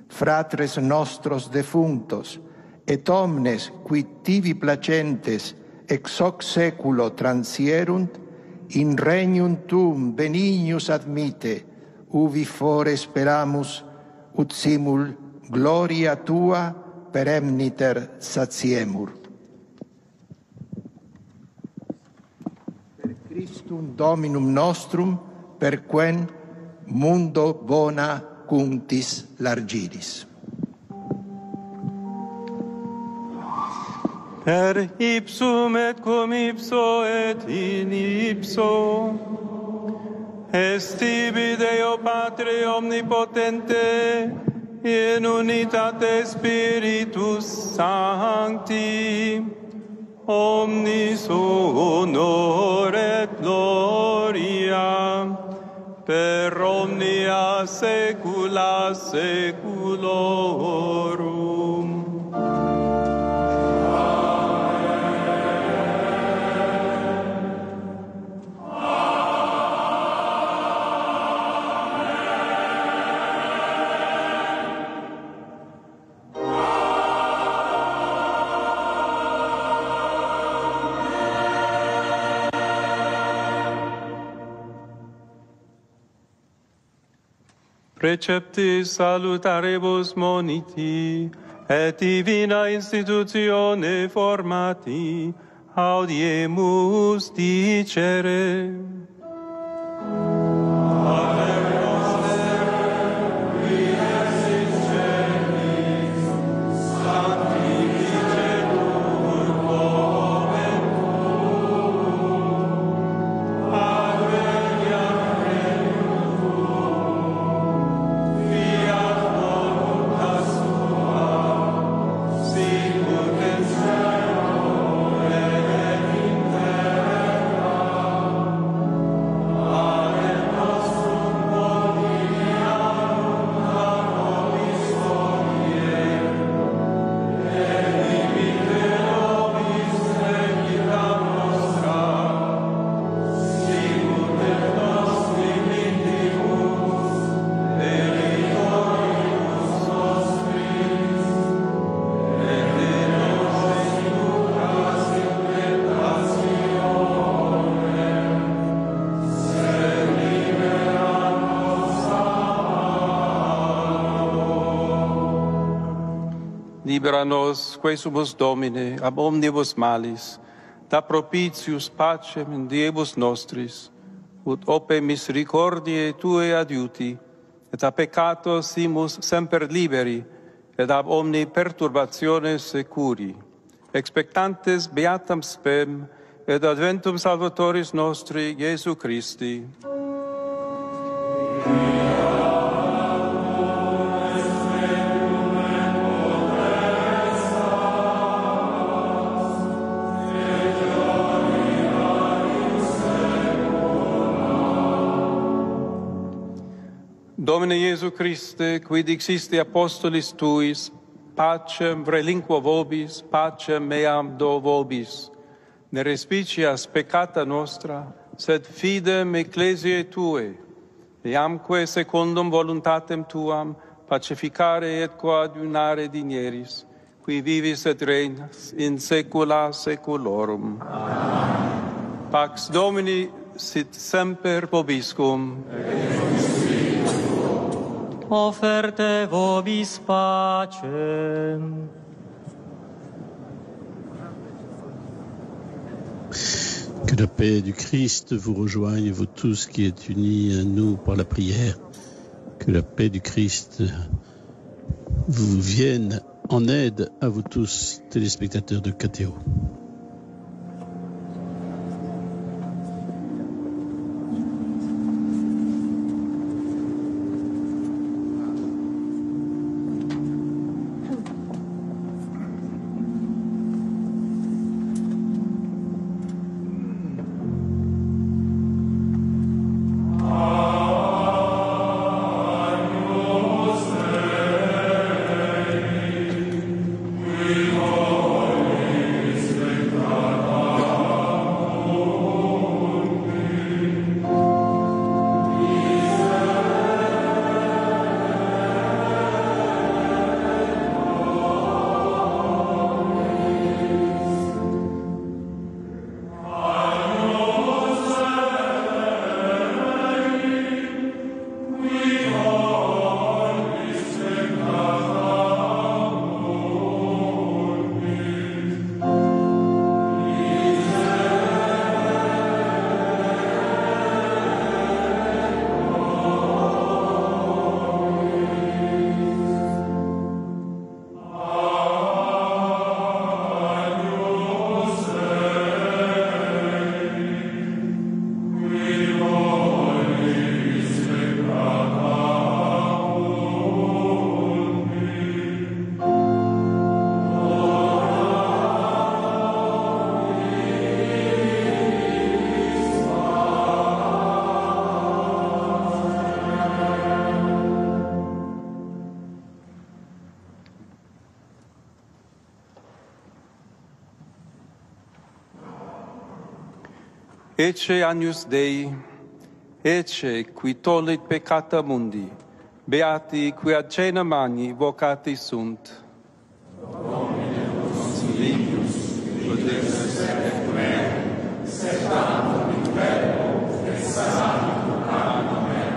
Fratres nostros defunctos, et omnes qui tibi placentes ex hoc seculo transierunt, in regnum Tuum benignus admite, ubi fore speramus, ut simul gloria Tua peremniter satiemur. Christum Dominum nostrum, per quem mundo bona cuntis largiris. Per ipsum et cum ipso et in ipso, est tibi Deo Patre omnipotente, in unitate Spiritus Sancti, omnis honor et gloria, per omnia saecula saeculorum. Preceptis salutaribus moniti, et divina institutione formati, Audiemus dicere. Libera nos, quesumus Domine, ab omnibus malis, da propitius pacem in diebus nostris, ut ope misericordiae Tue adiuti, et a peccato simus semper liberi, et ab omni perturbationes securi, expectantes beatam spem, et adventum Salvatoris nostri, Iesu Christi. Domine Iesu Christe, qui dixiste apostolis Tuis, pacem relinquo vobis, pacem meam do vobis. Ne respicias peccata nostra, sed fidem ecclesiae Tue, eamque secundum voluntatem Tuam pacificare et coadunare digneris, qui vivis et regnas in saecula saeculorum. Amen. Pax Domini sit semper vobiscum. Offerte vobis pacem. Que la paix du Christ vous rejoigne, vous tous qui êtes unis à nous par la prière. Que la paix du Christ vous vienne en aide à vous tous, téléspectateurs de KTO. Ecce agnus Dei, ecce qui tollit peccata mundi, beati qui ad cena magni vocati sunt. Domine, consulimus, potestas et mea, sed tantum in verbo, et sanitum anima mea.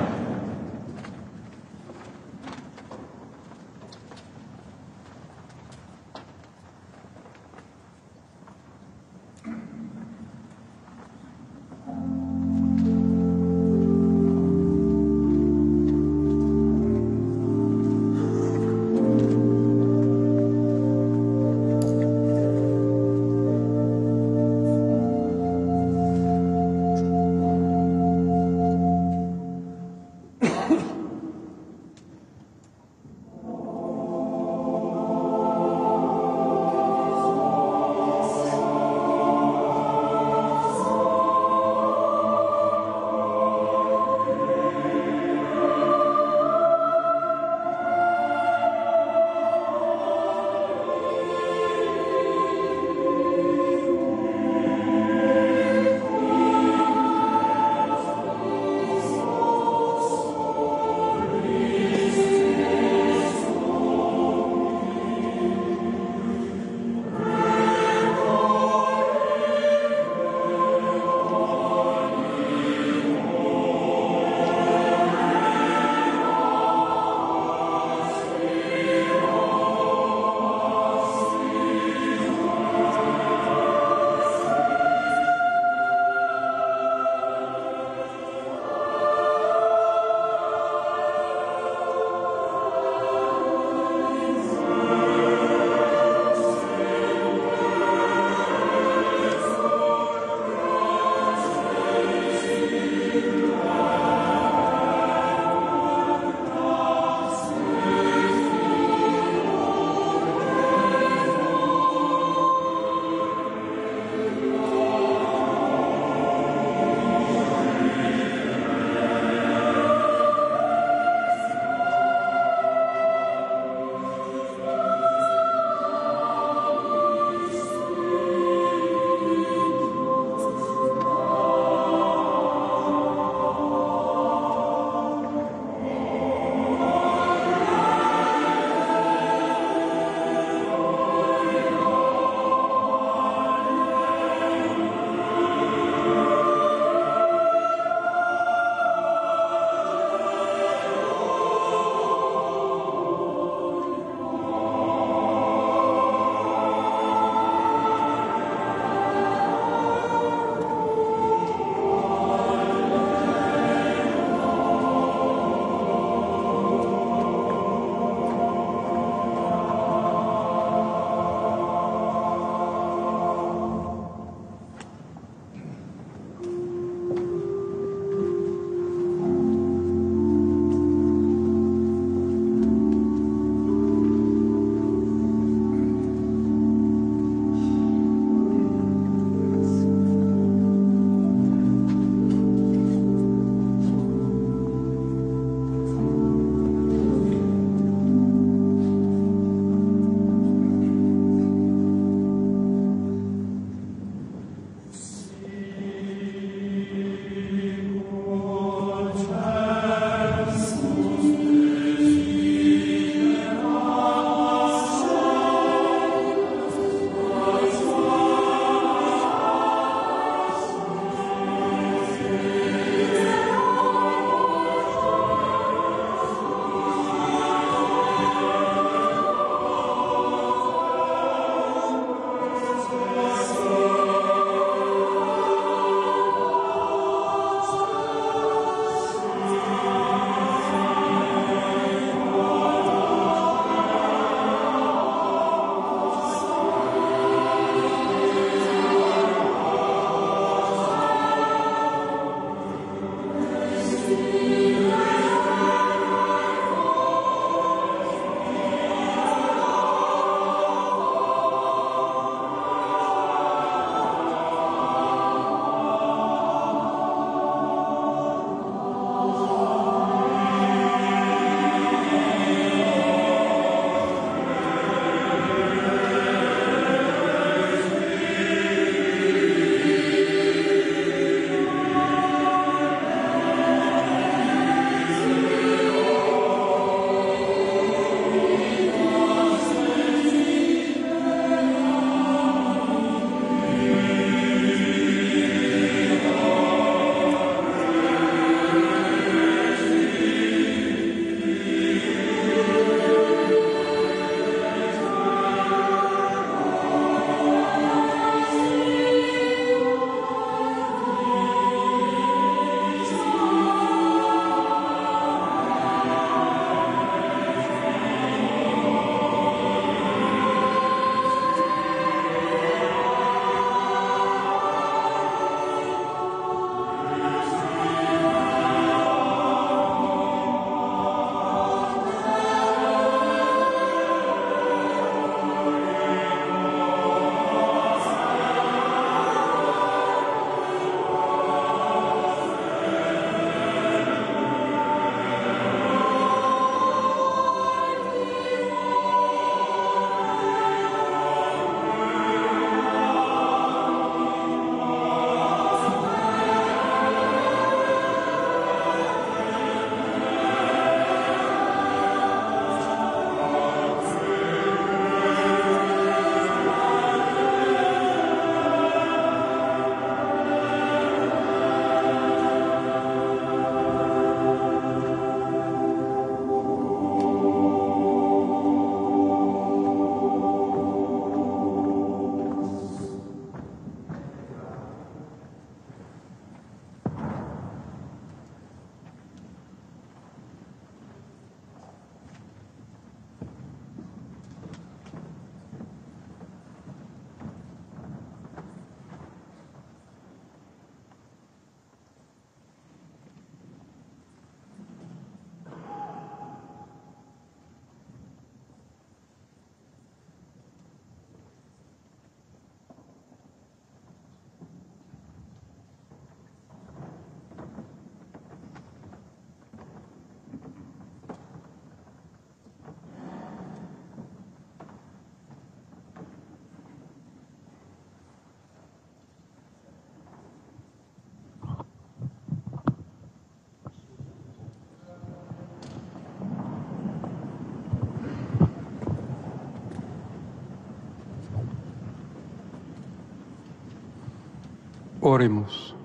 Oremus.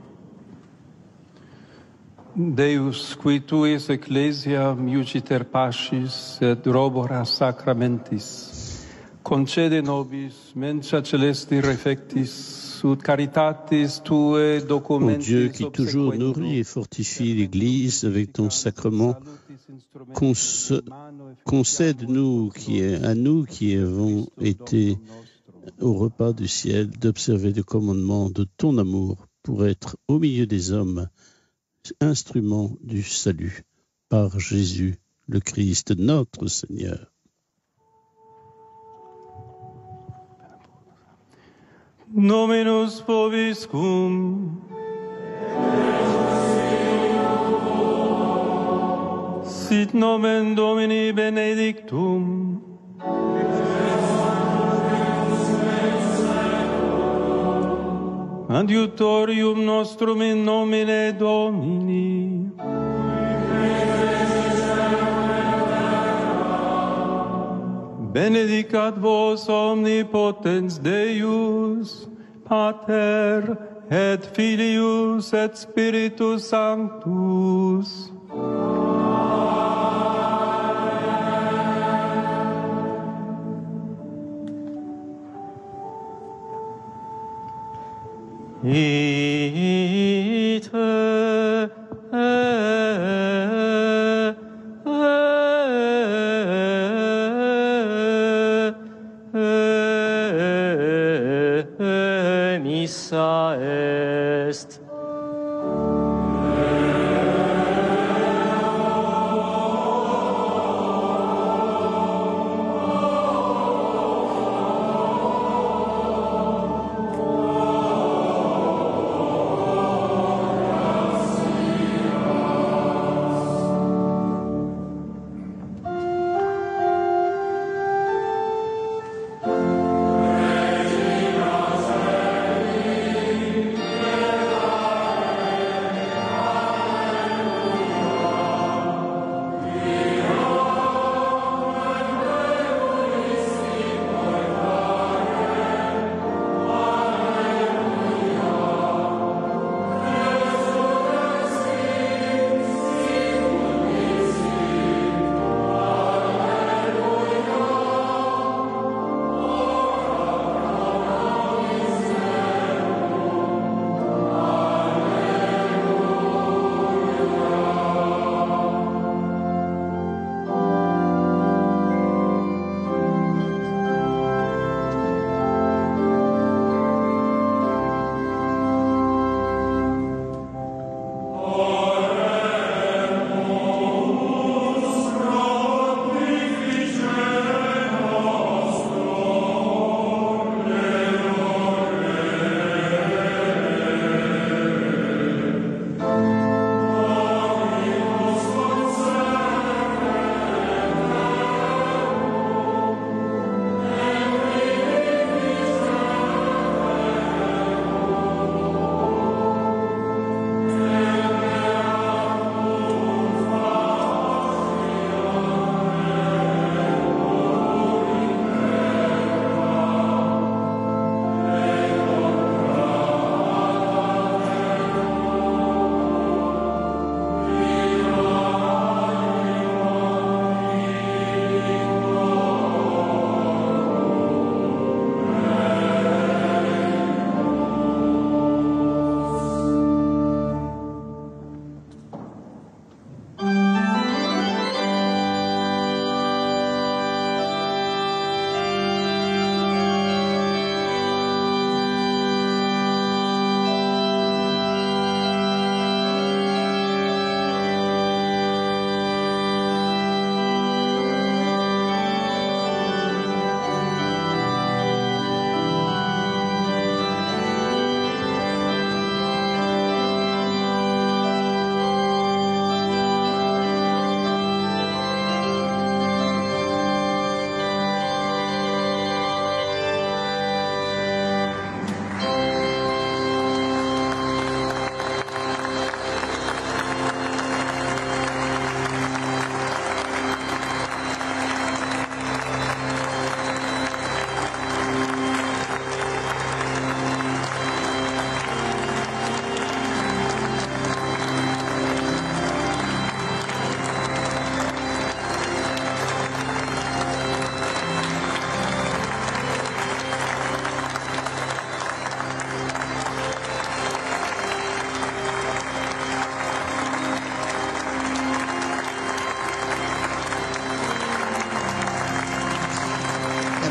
Deus, qui tuis ecclesiam iuciter pascis et robora sacramentis, concede nobis mensa celesti refectis, ut caritatis tue documentis. Ô Dieu qui toujours nourrit et fortifie l'Église avec ton sacrement, concède-nous à nous qui avons été au repas du ciel d'observer le commandement de ton amour pour être au milieu des hommes instrument du salut par Jésus le Christ notre Seigneur. Dominus vobiscum. Sit nomen Domini benedictum. Adiutorium nostrum in nomine Domini. Benedicat vos omnipotens Deus, Pater et Filius et Spiritus Sanctus. Ite missa est.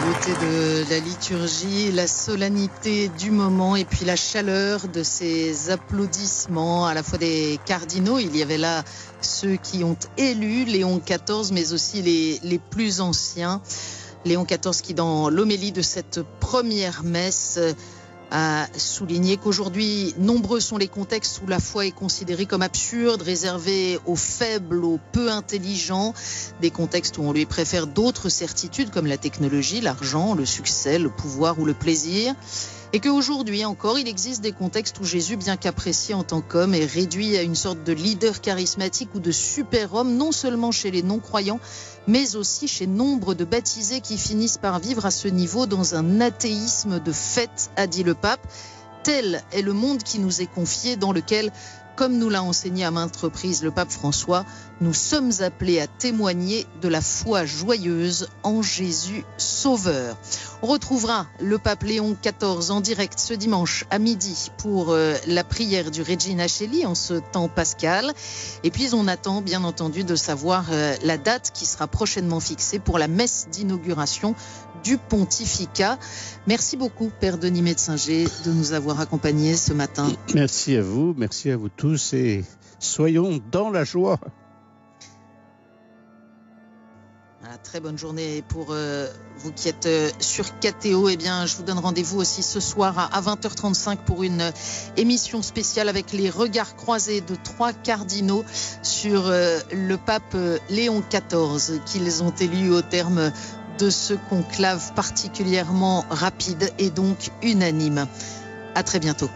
beauté de la liturgie, la solennité du moment et puis la chaleur de ces applaudissements à la fois des cardinaux. Il y avait là ceux qui ont élu Léon XIV, mais aussi les plus anciens. Léon XIV qui, dans l'homélie de cette première messe, a souligné qu'aujourd'hui, nombreux sont les contextes où la foi est considérée comme absurde, réservée aux faibles, aux peu intelligents, des contextes où on lui préfère d'autres certitudes comme la technologie, l'argent, le succès, le pouvoir ou le plaisir. Et qu'aujourd'hui encore, il existe des contextes où Jésus, bien qu'apprécié en tant qu'homme, est réduit à une sorte de leader charismatique ou de super-homme, non seulement chez les non-croyants, mais aussi chez nombre de baptisés qui finissent par vivre à ce niveau dans un athéisme de fait, a dit le pape. Tel est le monde qui nous est confié, dans lequel, comme nous l'a enseigné à maintes reprises le pape François, nous sommes appelés à témoigner de la foi joyeuse en Jésus Sauveur. On retrouvera le pape Léon XIV en direct ce dimanche à midi pour la prière du Regina Coeli en ce temps pascal. Et puis on attend bien entendu de savoir la date qui sera prochainement fixée pour la messe d'inauguration du pontificat. Merci beaucoup, Père Denis Metzinger, de nous avoir accompagnés ce matin. Merci à vous tous et soyons dans la joie. Voilà, très bonne journée pour vous qui êtes sur KTO. Eh bien, je vous donne rendez-vous aussi ce soir à 20h35 pour une émission spéciale avec les regards croisés de 3 cardinaux sur le pape Léon XIV qu'ils ont élu au terme de ce conclave particulièrement rapide et donc unanime. À très bientôt.